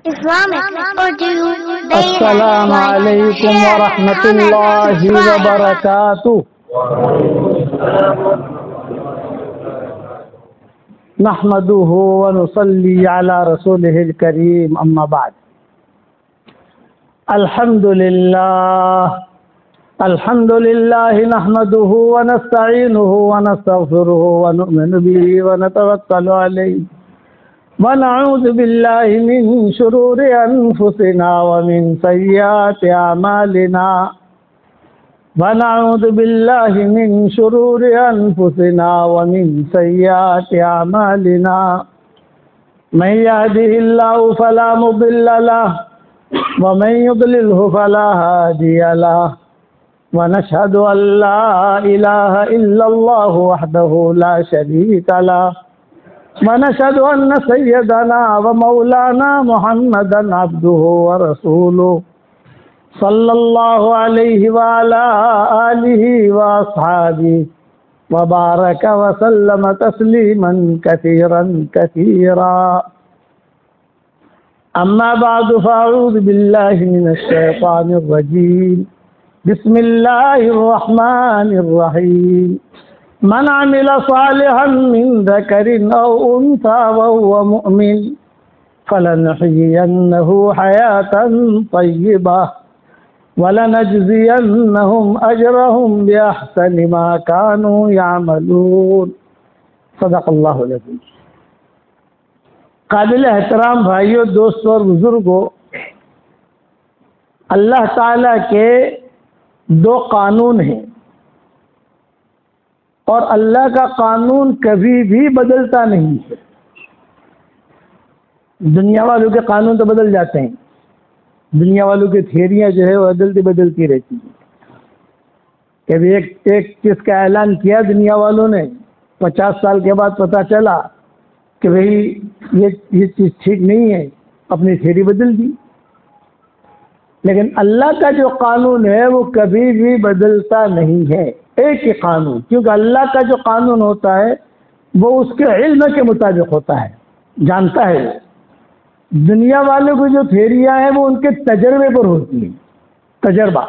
السلام علیکم ورحمۃ اللہ وبرکاتہ۔ نحمده ونصلي على رسوله الكريم، اما بعد۔ الحمد لله نحمده ونستعينه ونستغفره ونؤمن به ونتوكل عليه ونعوذ بالله من شرور أنفسنا ومن سيئات أعمالنا ونعوذ بالله من شرور أنفسنا ومن سيئات أعمالنا من يهده الله فلا مضل له ومن يضلله فلا هادي له ونشهد أن لا إله إلا الله وحده لا شريك له ونشهد أن سيدنا ومولانا محمدا عبده ورسوله صلى الله عليه وعلى آله وأصحابه وبارك وسلم تسليما كثيرا كثيرا، أما بعد فأعوذ بالله من الشيطان الرجيم، بسم الله الرحمن الرحيم۔ من عمل صالحا من ذكر أو أنثى وهو مؤمن فلنحيينه حياة طيبة ولنجزينهم أجرهم بأحسن ما كانوا يعملون۔ صدق اللہ العظیم۔ قابل احترام بھائیوں، دوستوں اور بزرگوں، اللہ تعالیٰ کے دو قانون ہیں، اور اللہ کا قانون کبھی بھی بدلتا نہیں ہے۔ دنیا والوں کے قانون تو بدل جاتے ہیں، دنیا والوں کی تھیریاں جو ہے وہ بدلتی رہتی ہیں۔ کبھی ایک چیز کا اعلان کیا دنیا والوں نے، 50 سال کے بعد پتہ چلا کہ بھئی یہ چیز ٹھیک نہیں ہے، اپنی تھیری بدل دی۔ لیکن اللہ کا جو قانون ہے وہ کبھی بھی بدلتا نہیں ہے، ایک ہی قانون، کیونکہ اللہ کا جو قانون ہوتا ہے وہ اس کے علم کے مطابق ہوتا ہے، جانتا ہے۔ دنیا والوں کی جو تھیریاں ہیں وہ ان کے تجربے پر ہوتی ہیں، تجربہ۔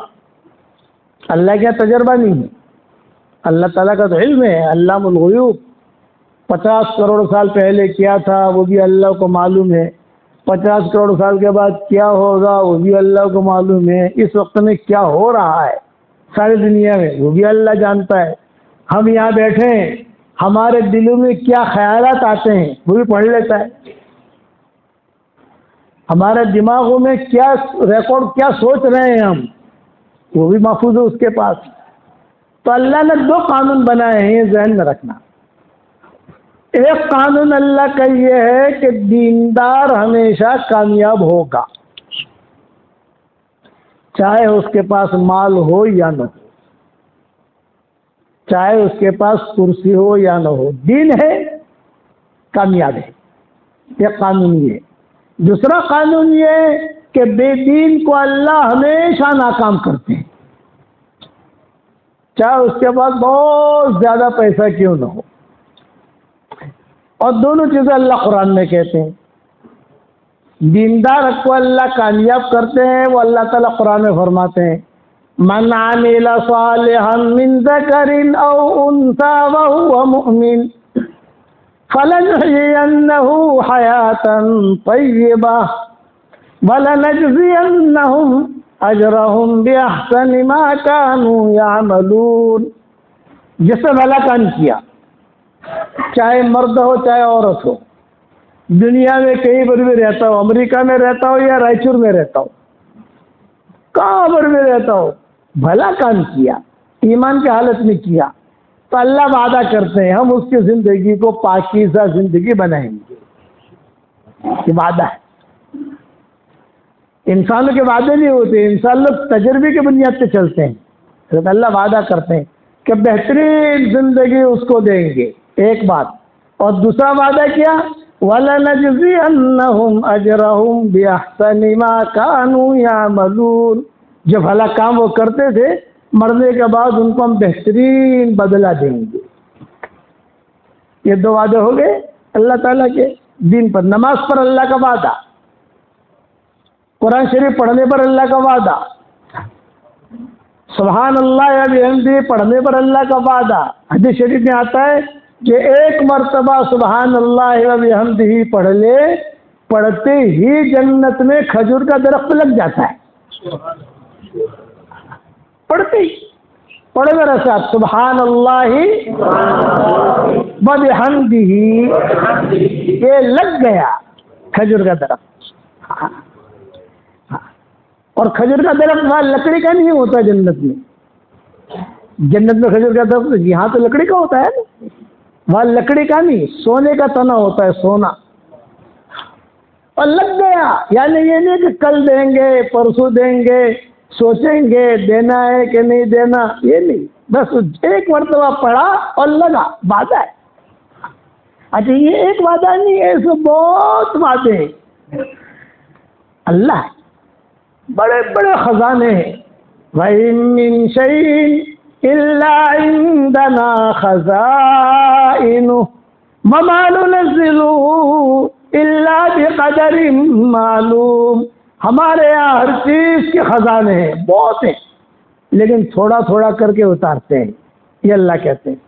اللہ کا تجربہ نہیں ہے، اللہ تعالیٰ کا تو علم ہے، علام الغیوب۔ 50 کروڑ سال پہلے کیا تھا وہ بھی اللہ کو معلوم ہے، 50 کروڑ سال کے بعد کیا ہوگا وہ بھی اللہ کو معلوم ہے، اس وقت میں کیا ہو رہا ہے ساری دنیا میں وہ بھی اللہ جانتا ہے۔ ہم یہاں بیٹھے ہیں، ہمارے دلوں میں کیا خیالات آتے ہیں وہ بھی پڑھ لیتا ہے، ہمارے دماغوں میں کیا ریکارڈ کیا سوچ رہے ہیں ہم وہ بھی محفوظ ہے اس کے پاس۔ تو اللہ نے دو قانون بنائے ہیں، یہ ذہن میں رکھنا۔ ایک قانون اللہ کا یہ ہے کہ دیندار ہمیشہ کامیاب ہوگا، چاہے اس کے پاس مال ہو یا نہ ہو، چاہے اس کے پاس کرسی ہو یا نہ ہو، دین ہے کامیاب ہے، یہ قانون یہ ہے۔ دوسرا قانون یہ ہے کہ بے دین کو اللہ ہمیشہ ناکام کرتے ہیں، چاہے اس کے پاس بہت زیادہ پیسہ کیوں نہ ہو۔ اور دونوں چیزیں اللہ قرآن میں کہتے ہیں۔ دیندار کو اللہ کامیاب کرتے ہیں، وہ اللہ تعالیٰ قرآن میں فرماتے ہیں من عمل صالحا من ذکر او انثى وهو مؤمن فلنحيينه حياة طيبة ولنجزينهم اجرهم باحسن ما كانوا يعملون۔ جس نے بھلا کام کیا، چاہے مرد ہو چاہے عورت ہو، دنیا میں کہیں پر بھی رہتا ہو، امریکہ میں رہتا ہو یا رائچور میں رہتا ہو، کہاں پر بھی رہتا ہو، بھلا کام کیا، ایمان کی حالت میں کیا، تو اللہ وعدہ کرتے ہیں ہم اس کی زندگی کو پاکیزہ زندگی بنائیں گے۔ یہ وعدہ ہے۔ انسانوں کے وعدے نہیں ہوتے، انسان لوگ تجربے کی بنیاد پہ چلتے ہیں، اللہ وعدہ کرتے ہیں کہ بہترین زندگی اس کو دیں گے، ایک بات۔ اور دوسرا وعدہ کیا، وَلَنَجْزِيَنَّهُمْ أَجْرَهُمْ بِأَحْسَنِ مَا كَانُوا يَعْمَلُونَ۔ جو بھلا کام وہ کرتے تھے، مرنے کے بعد ان کو ہم بہترین بدلہ دیں گے۔ یہ دو وعدے ہو گئے اللہ تعالیٰ کے دین پر۔ نماز پر اللہ کا وعدہ، قرآن شریف پڑھنے پر اللہ کا وعدہ، سبحان اللہ یا بحمدہ پڑھنے پر اللہ کا وعدہ۔ حدیث شریف میں آتا ہے کہ ایک مرتبہ سبحان اللہ و بحمدہ پڑھ لے، پڑھتے ہی جنت میں کھجور کا درخت لگ جاتا ہے۔ پڑھتے ہی پڑھے میرا ساتھ، سبحان اللہ و بحمدہ، یہ لگ گیا کھجور کا درخت۔ اور کھجور کا درخت وہاں لکڑی کا نہیں ہوتا جنت میں، جنت میں کھجور کا درخت یہاں تو لکڑی کا ہوتا ہے نا، وہاں لکڑی کا نہیں، سونے کا تنا ہوتا ہے، سونا۔ اور لگ گیا، یعنی یہ نہیں کہ کل دیں گے پرسوں دیں گے سوچیں گے دینا ہے کہ نہیں دینا، یہ نہیں، بس ایک مرتبہ پڑھا اور لگا، وعدہ ہے۔ اچھا یہ ایک وعدہ نہیں، ایسے بہت وعدے ہیں اللہ ہے، بڑے بڑے خزانے ہیں۔ وَإِن مِّن شَيْءٍ إِلَّا عِندَنَا خَزَائِنُهُ وَمَا نُنَزِّلُهُ إِلَّا بِقَدَرٍ مَّعْلُومٍ، ہمارے یہاں ہر چیز کے خزانے ہیں، بہت ہیں، لیکن تھوڑا تھوڑا کر کے اتارتے ہیں، یہ اللہ کہتے ہیں۔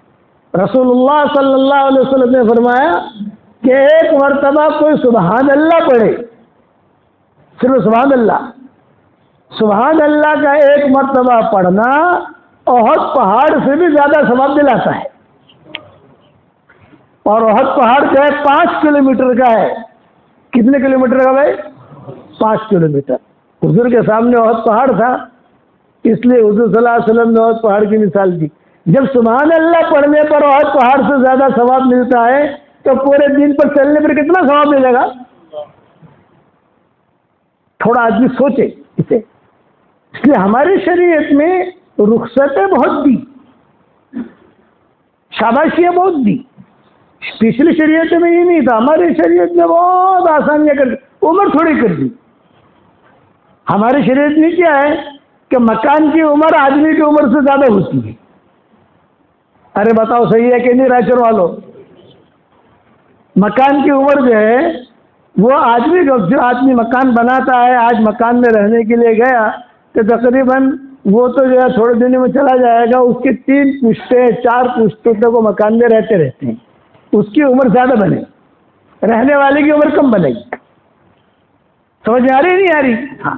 رسول اللہ صلی اللہ علیہ وسلم نے فرمایا کہ ایک مرتبہ کوئی سبحان اللہ پڑھے، صرف سبحان اللہ، سبحان اللہ کا ایک مرتبہ پڑھنا احد پہاڑ سے بھی زیادہ ثواب دلاتا ہے۔ اور احد پہاڑ جو ہے 5 کلومیٹر کا ہے۔ کتنے کلومیٹر کا بھائی؟ 5 کلومیٹر۔ حضور کے سامنے احد پہاڑ تھا، اس لیے حضور صلی اللہ علیہ وسلم نے احد پہاڑ کی مثال دی۔ جب سبحان اللہ پڑھنے پر احد پہاڑ سے زیادہ ثواب ملتا ہے تو پورے دن پر چلنے پر کتنا ثواب ملے گا؟ تھوڑا آدمی سوچے اسے۔ اس لیے ہماری شریعت میں رخصتیں بہت دی، شاباشیاں بہت دی۔ پچھلی شریعت میں یہ نہیں تھا، ہماری شریعت میں بہت آسانیاں کر دی، عمر تھوڑی کر دی۔ ہماری شریعت میں کیا ہے کہ مکان کی عمر آدمی کی عمر سے زیادہ ہوتی ہے۔ ارے بتاؤ صحیح ہے کہ نہیں رائچر والوں؟ مکان کی عمر جو ہے وہ آدمی جو آدمی مکان بناتا ہے، آج مکان میں رہنے کے لیے گیا تو تقریباً وہ تو جو ہے تھوڑے دنوں میں چلا جائے گا، اس کی 3 پشتیں 4 پشتوں تک وہ مکان میں رہتے ہیں، اس کی عمر زیادہ بنے، رہنے والے کی عمر کم بنے گی۔ سمجھ میں آ رہی نہیں آ رہی؟ ہاں۔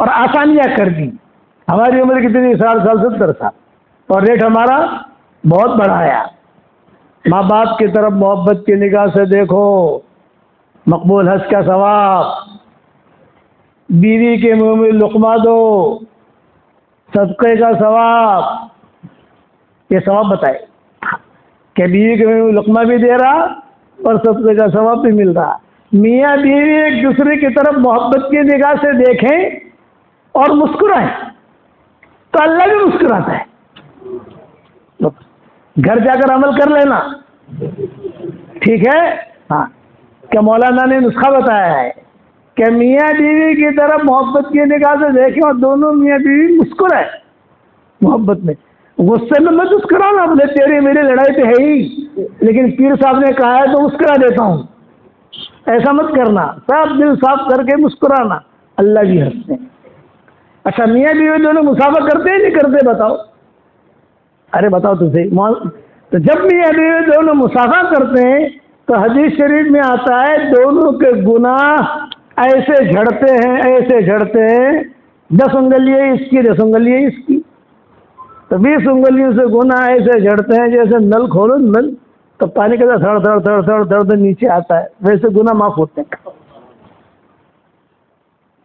اور آسانیاں کر دی۔ ہماری عمر کتنی؟ 60 سال 70 سال، اور ریٹ ہمارا بہت بڑھایا۔ ماں باپ کی طرف محبت کی نگاہ سے دیکھو، مقبول حج کا ثواب، بیوی کے منہ میں لقمہ دو، صدقے کا ثواب، یہ ثواب بتائے کہ بیوی کے منہ میں لقمہ بھی دے رہا اور صدقے کا ثواب بھی مل رہا۔ میاں بیوی ایک دوسرے کی طرف محبت کی نگاہ سے دیکھیں اور مسکرائیں تو اللہ بھی مسکراتا ہے۔ گھر جا کر عمل کر لینا، ٹھیک ہے؟ ہاں، کہ مولانا نے نسخہ بتایا ہے کہ میاں بیوی کی طرف محبت کی نگاہ سے دیکھیں اور دونوں میاں بیوی مسکرائیں محبت میں۔ غصے میں مت مسکرانا، بولے تیری میری لڑائی تو ہے ہی، لیکن پیر صاحب نے کہا ہے تو مسکرا دیتا ہوں، ایسا مت کرنا، سب دل صاف کر کے مسکرانا، اللہ بھی ہنستے ہیں۔ اچھا میاں بیوی دونوں مسافہ کرتے ہیں نہیں کرتے بتاؤ؟ ارے بتاؤ تو صحیح۔ تو جب میاں بیوی دونوں مسافہ کرتے ہیں تو حدیث شریف میں آتا ہے دونوں کے گناہ ایسے جھڑتے ہیں، 10 انگلیاں اس کی 10 انگلیاں اس کی، تو 20 انگلیوں سے گناہ ایسے جھڑتے ہیں جیسے نل کھولو نل تو پانی کا تھڑ تھڑ تھڑ تھڑ تھڑ نیچے آتا ہے، ویسے گناہ معاف ہوتے ہیں۔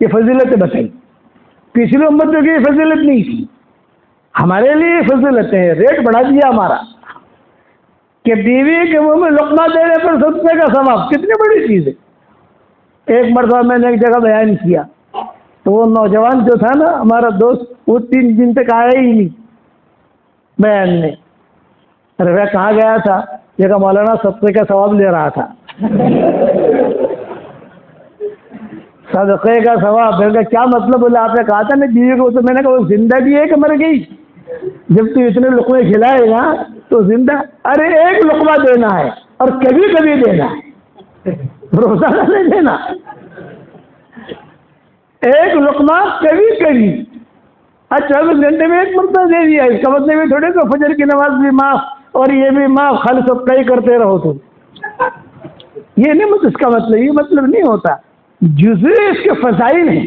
یہ فضیلتیں بتائی، پچھلی امت کی یہ فضیلت نہیں تھی، ہمارے لیے فضیلتیں ہیں، ریٹ بڑھا دیا ہمارا کہ بیوی کے منہ میں لقمہ دینے پر صدقے کا ثواب، کتنی بڑی چیز ہے۔ ایک مرتبہ میں نے ایک جگہ بیان کیا تو وہ نوجوان جو تھا نا ہمارا دوست، وہ 3 دن تک آیا ہی نہیں بیان میں۔ ارے وہ کہاں گیا تھا؟ یہ کہ مولانا صدقے کا ثواب لے رہا تھا۔ صدقے کا ثواب، کیا مطلب؟ بولے آپ نے کہا تھا نا بیوی کو، تو میں نے کہا وہ زندہ بھی ہے کہ مر گئی؟ جب تو اتنے لقمے کھلائے گا تو زندہ۔ ارے ایک لقمہ دینا ہے اور کبھی کبھی دینا ہے، روزانہ نہیں دینا۔ ایک لقمہ کبھی کبھی 24 گھنٹے میں ایک مرتبہ دے دیا، اس کا مطلب یہ تھوڑے کہ فجر کی نماز بھی معاف اور یہ بھی معاف، خالی سب کئی کرتے رہو تم، یہ نہیں اس کا مطلب، یہ مطلب نہیں ہوتا۔ جزوی اس کے فضائل ہیں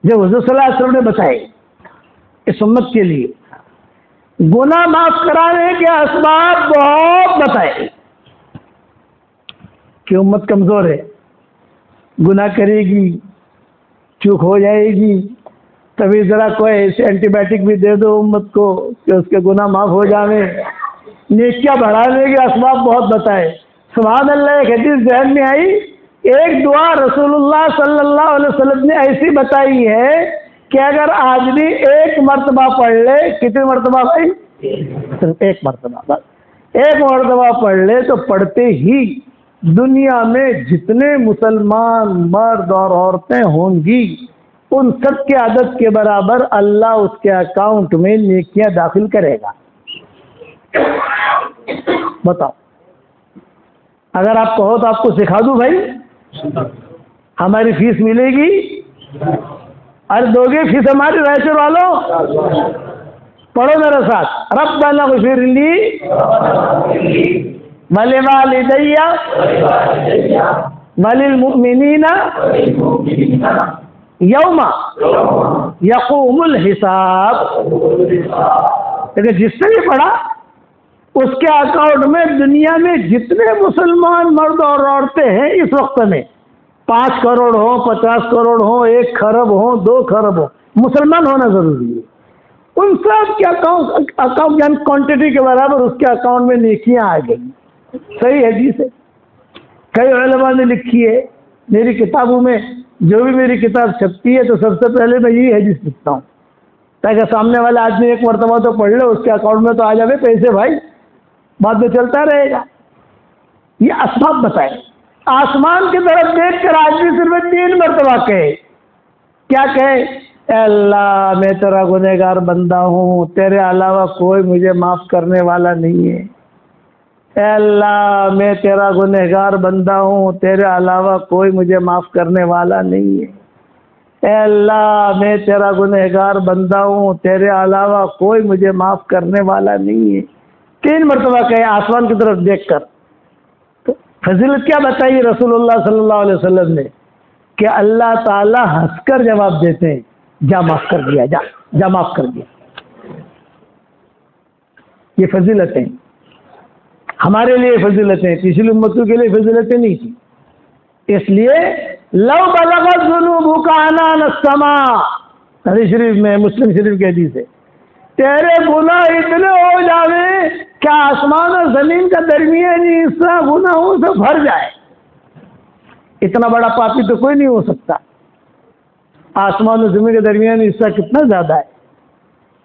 جو حضور صلی اللہ علیہ وسلم نے بتائے اس امت کے لیے۔ گناہ معاف کرانے کے اسباب بہت بتائے کہ امت کمزور ہے، گناہ کرے گی، چوک ہو جائے گی، تبھی ذرا کوئی ایسے اینٹی بائیوٹک بھی دے دو امت کو کہ اس کے گناہ معاف ہو جائیں۔ نیکیاں بڑھانے کے اسباب بہت بتائے۔ سبحان اللہ، ایک حدیث ذہن میں آئی، ایک دعا رسول اللہ صلی اللہ علیہ وسلم نے ایسی بتائی ہے کہ اگر آدمی ایک مرتبہ پڑھ لے، کتنی مرتبہ بھائی؟ صرف ایک مرتبہ، بس ایک مرتبہ پڑھ لے تو پڑھتے ہی دنیا میں جتنے مسلمان مرد اور عورتیں ہوں گی ان سب کے عدد کے برابر اللہ اس کے اکاؤنٹ میں نیکیاں داخل کرے گا۔ بتاؤ، اگر آپ کہو تو آپ کو سکھا دوں بھائی، ہماری فیس ملے گی؟ ارے دو گے فیس ہماری رائچور والوں؟ پڑھو میرے ساتھ، ربنا اغفر لی ولوالدی وللمؤمنین یوم یقوم الحساب۔ لیکن جس سے بھی پڑھا اس کے اکاؤنٹ میں دنیا میں جتنے مسلمان مرد اور عورتیں ہیں اس وقت میں، 5 کروڑ ہو، 50 کروڑ ہو، 1 خرب ہو، 2 خرب ہو، مسلمان ہونا ضروری ہے، ان سب کے اکاؤنٹ یعنی کوانٹٹی کے برابر اس کے اکاؤنٹ میں نیکیاں آ گئی۔ صحیح حدیث ہے، کئی علماء نے لکھی ہے، میری کتابوں میں جو بھی میری کتاب چھپتی ہے تو سب سے پہلے میں یہی حدیث لکھتا ہوں تاکہ سامنے والا آدمی ایک مرتبہ تو پڑھ لے، اس کے اکاؤنٹ میں تو آ جائے پیسے، بھائی بعد میں چلتا رہے گا۔ یہ اسباب بتائے، آسمان کی طرف دیکھ کر آدمی صرف 3 مرتبہ کہے، کیا کہے؟ اے اللہ میں تیرا گنہگار بندہ ہوں، تیرے علاوہ کوئی مجھے معاف کرنے والا نہیں ہے۔ اے اللہ میں تیرا گنہگار بندہ ہوں، تیرے علاوہ کوئی مجھے معاف کرنے والا نہیں ہے۔ اے اللہ میں تیرا گنہگار بندہ ہوں، تیرے علاوہ کوئی مجھے معاف کرنے والا نہیں ہے۔ 3 مرتبہ کہے آسمان کی طرف دیکھ کر۔ تو فضیلت کیا بتائی رسول اللہ صلی اللہ علیہ وسلم نے کہ اللہ تعالیٰ ہنس کر جواب دیتے ہیں، جا معاف کر دیا، جا معاف کر دیا۔ یہ فضیلتیں ہمارے لیے فضیلتیں، پچھلی امتوں کے لیے فضیلتیں نہیں تھی۔ اس لیے لو بلغت ذنوبک عنان السماء، حدیث شریف میں، مسلم شریف کی حدیث ہے، تیرے گناہ اتنے ہو جاوے کہ آسمان اور زمین کا درمیانی حصہ گناہوں سے بھر جائے۔ اتنا بڑا پاپی تو کوئی نہیں ہو سکتا۔ آسمان اور زمین کے درمیانی حصہ کتنا زیادہ ہے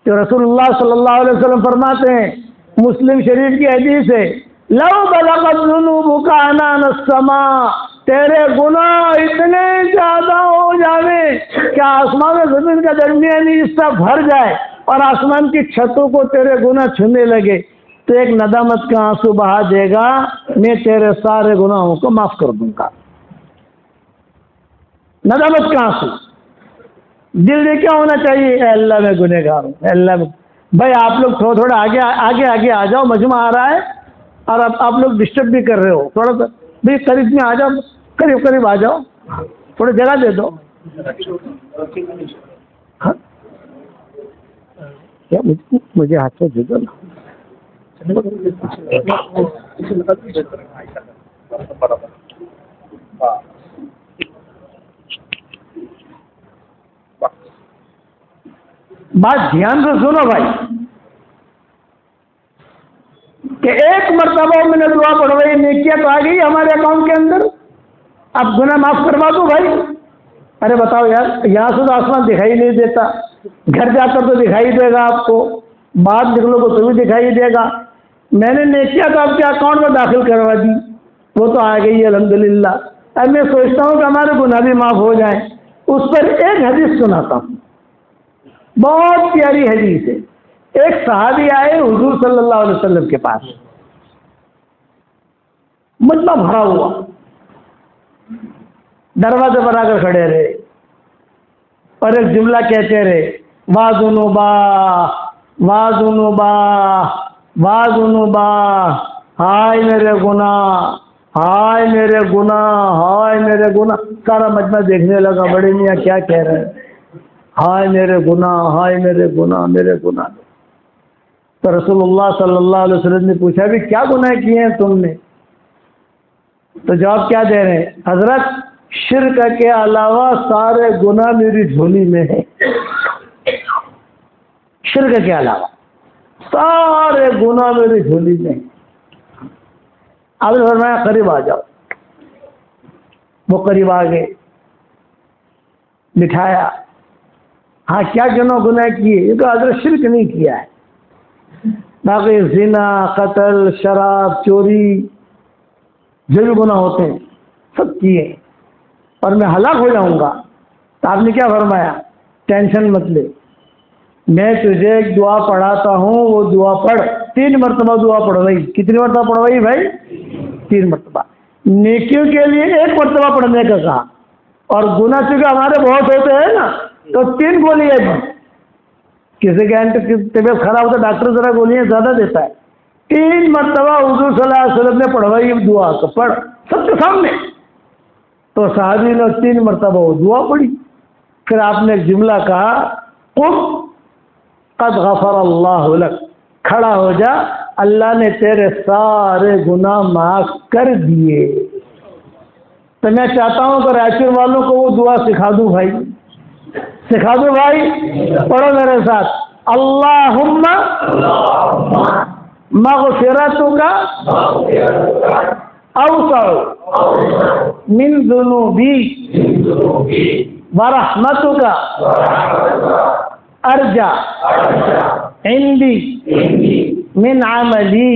تو رسول اللہ صلی اللہ علیہ وسلم فرماتے ہیں، مسلم شریف کی حدیث ہے، لو بلغت ذنوبک عنان السماء، تیرے گناہ اتنے زیادہ ہو جاوے کہ آسمان اور زمین کا درمیانی حصہ بھر جائے اور آسمان کی چھتوں کو تیرے گناہ چھونے لگے تو ایک ندامت کا آنسو بہا دے گا، میں تیرے سارے گناہوں کو معاف کر دوں گا۔ ندامت کا آنسو، دل میں کیا ہونا چاہیے؟ اے اللہ میں گنہگار ہوں، اے اللہ میں۔ بھائی آپ لوگ تھوڑا آگے آ جاؤ، مجمع آ رہا ہے اور اب آپ لوگ ڈسٹرب بھی کر رہے ہو، تھوڑا سا بھی قریب میں آ جاؤ، قریب آ جاؤ، تھوڑی جگہ دے دو۔ کیا مجھے ہاتھ سے دے دو نا۔ بات دھیان سے سنو بھائی کہ ایک مرتبہ میں نے دعا پڑھوائی، نیکیاں تو آ گئی ہمارے اکاؤنٹ کے اندر، اب گناہ معاف کروا دو بھائی۔ ارے بتاؤ یار، یہاں سے تو آسمان دکھائی نہیں دیتا، گھر جا کر تو دکھائی دے گا آپ کو، بعد نکلو گے تو بھی دکھائی دے گا۔ میں نے نیکیاں تو آپ کے اکاؤنٹ میں داخل کروا دی، وہ تو آ گئی الحمدللہ۔ اب میں سوچتا ہوں کہ ہمارے گناہ بھی معاف ہو جائیں۔ اس پر ایک حدیث سناتا ہوں، بہت پیاری حدیث ہے۔ ایک صحابی آئے حضور صلی اللہ علیہ وسلم کے پاس، مجمع بھرا ہوا، دروازے پر آ کر کھڑے رہے، اور ایک جملہ کہتے رہے، واذنوبا واذنوبا واذنوبا، ہائے میرے گناہ، ہائے میرے گناہ، ہائے میرے گناہ۔ سارا مجمع دیکھنے لگا، بڑے میاں کیا کہہ رہے ہیں، ہائے میرے گناہ، ہائے میرے گناہ، میرے گناہ۔ تو رسول اللہ صلی اللہ علیہ وسلم نے پوچھا بھی کیا گناہ کیے ہیں تم نے؟ تو جواب کیا دے رہے ہیں؟ حضرت شرک کے علاوہ سارے گناہ میری جھولی میں ہیں، شرک کے علاوہ سارے گناہ میری جھولی میں ہیں۔ آپ نے فرمایا قریب آ جاؤ۔ وہ قریب آ گئے، بٹھایا، ہاں کیا گناہ کیے؟ یہ تو حضرت شرک نہیں کیا ہے، باقی زنا، قتل، شراب، چوری جو بھی گناہ ہوتے ہیں سب کیے، اور میں ہلاک ہو جاؤں گا۔ تو آپ نے کیا فرمایا؟ ٹینشن مت لے، میں تجھے ایک دعا پڑھاتا ہوں، وہ دعا پڑھ۔ 3 مرتبہ دعا پڑھوائی۔ کتنی مرتبہ پڑھوائی بھائی؟ 3 مرتبہ۔ نیکیوں کے لیے 1 مرتبہ پڑھنے کا کہا، اور گناہ چونکہ ہمارے بہت ہوتے ہیں نا، تو 3 گولیاں دی۔ کسی کے طبیعت خراب ہوتا ہے، ڈاکٹر ذرا گولیاں زیادہ دیتا ہے، 3 مرتبہ حضور صلی اللہ علیہ وسلم نے پڑھوائی دعا، تو پڑھ سب کے سامنے۔ تو صحابی نے 3 مرتبہ وہ دعا پڑھی۔ پھر آپ نے ایک جملہ کہا، قم قد غفر اللہ لک، کھڑا ہو جا، اللہ نے تیرے سارے گناہ معاف کر دیے۔ تو میں چاہتا ہوں کہ رائچور والوں کو وہ دعا سکھا دوں بھائی، سکھا دوں بھائی، پڑھو میرے ساتھ، اللہم مغفرتک اوسع من ذنوبی ورحمتک ارجع عندی من عملی،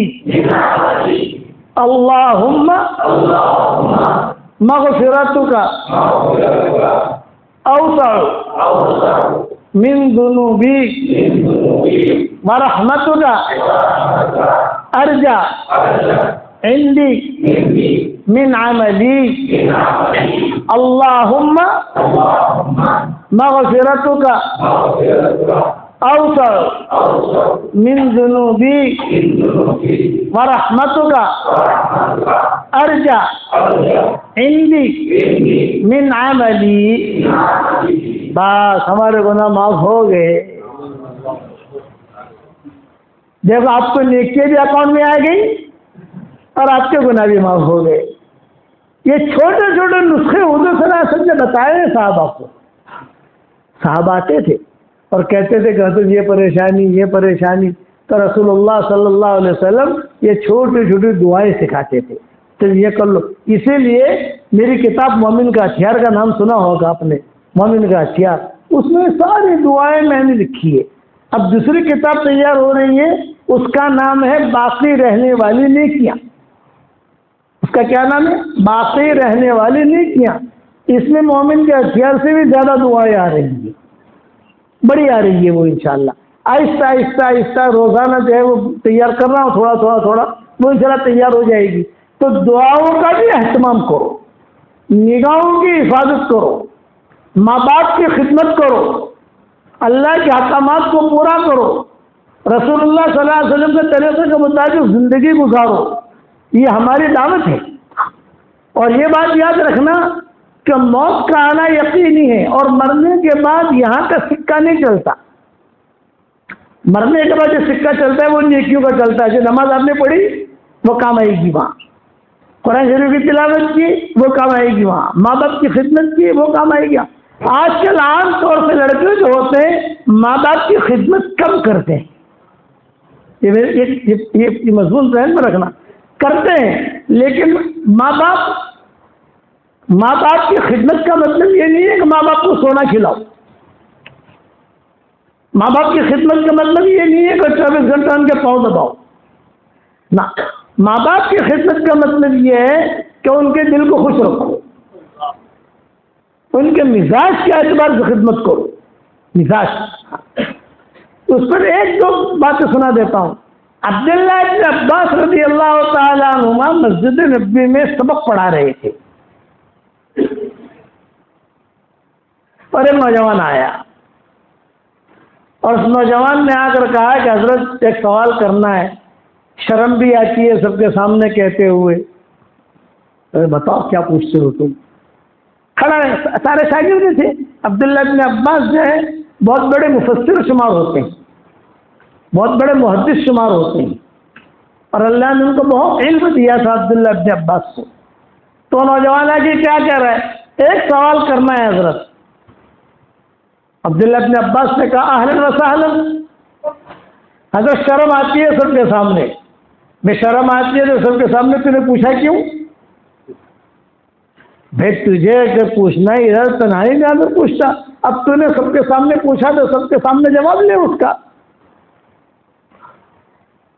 اللہم مغفرتک اوسع من ذنوبی ورحمتک ارجع عندی من عملی، اللہم مغفرتک اوسع من ذنوبی ورحمتک ارجع عندی من عملی۔ بس ہمارے گناہ معاف ہو گئے۔ دیکھو آپ کو نیکیاں بھی اکاؤنٹ میں آ گئی اور آپ کے گناہ بھی معاف ہو گئے۔ یہ چھوٹے چھوٹے نسخے حضور صلی اللہ علیہ وسلم نے بتائے ہیں صحابہ کو۔ صحابہ آتے تھے اور کہتے تھے کہ حضرت یہ پریشانی، یہ پریشانی، تو رسول اللہ صلی اللہ علیہ وسلم یہ چھوٹی چھوٹی دعائیں سکھاتے تھے، تو یہ کر لو۔ اسی لیے میری کتاب مومن کا ہتھیار کا نام سنا ہوگا آپ نے، مومن کا ہتھیار، اس میں ساری دعائیں میں نے لکھی ہے۔ اب دوسری کتاب تیار ہو رہی ہے، اس کا نام ہے باقی رہنے والی نیکیاں۔ اس کا کیا نام ہے؟ باقی رہنے والی نیکیاں۔ اس میں مومن کے ہتھیار سے بھی زیادہ دعائیں آ رہی ہیں، بڑی آ رہی ہے وہ انشاءاللہ۔ آہستہ آہستہ آہستہ روزانہ جو ہے وہ تیار کر رہا ہوں، تھوڑا تھوڑا تھوڑا، وہ انشاءاللہ تیار ہو جائے گی۔ تو دعاؤں کا بھی اہتمام کرو، نگاہوں کی حفاظت کرو، ماں باپ کی خدمت کرو، اللہ کے احکامات کو پورا کرو، رسول اللہ صلی اللہ علیہ وسلم کے طریقے کے مطابق زندگی گزارو، یہ ہماری دعوت ہے۔ اور یہ بات یاد رکھنا کہ موت کا آنا یقینی ہے، اور مرنے کے بعد یہاں کا سکہ نہیں چلتا۔ مرنے کے بعد جو سکہ چلتا ہے وہ نیکیوں کا چلتا ہے۔ جو نماز آپ نے پڑھی وہ کام آئے گی وہاں، قرآن شریف کی تلاوت کی وہ کام آئے گی وہاں، ماں باپ کی خدمت کی وہ کام آئے گی۔ آج کل عام طور سے لڑکے جو ہوتے ہیں ماں باپ کی خدمت کم کرتے ہیں، یہ مضمون ذہن میں رکھنا، کرتے ہیں، لیکن ماں باپ کی خدمت کا مطلب یہ نہیں ہے کہ ماں باپ کو سونا کھلاؤ، ماں باپ کی خدمت کا مطلب یہ نہیں ہے کہ 24 گھنٹہ ان کے پاؤں دباؤ نہ۔ ماں باپ کی خدمت کا مطلب یہ ہے کہ ان کے دل کو خوش رکھو، ان کے مزاج کے اعتبار سے خدمت کرو، مزاج۔ اس پر ایک دو باتیں سنا دیتا ہوں۔ عبداللہ ابن عباس رضی اللہ تعالی عنہما مسجد نبوی میں سبق پڑھا رہے تھے، اور ایک نوجوان آیا اور اس نوجوان نے آ کر کہا کہ حضرت ایک سوال کرنا ہے، شرم بھی آتی ہے سب کے سامنے کہتے ہوئے۔ بتاؤ کیا پوچھتے ہو تم؟ کھڑا ہے، سارے شاگرد تھے۔ عبداللہ ابن عباس جو ہے بہت بڑے مفسر شمار ہوتے ہیں، بہت بڑے محدث شمار ہوتے ہیں، اور اللہ نے ان کو بہت علم دیا تھا عبداللہ ابن عباس کو۔ تو نوجوان ہے کہ کیا کہہ رہا ہے؟ ایک سوال کرنا ہے حضرت۔ عبداللہ ابن عباس نے کہا اہلاً و سہلاً، حضرت شرم آتی ہے سب کے سامنے، میں شرم آتی ہے تو سب کے سامنے تو نے پوچھا کیوں؟ بھائی تجھے اگر پوچھنا ہی ہے تنہائی میں اگر پوچھتا، اب تو نے سب کے سامنے پوچھا تو سب کے سامنے جواب لے اس کا،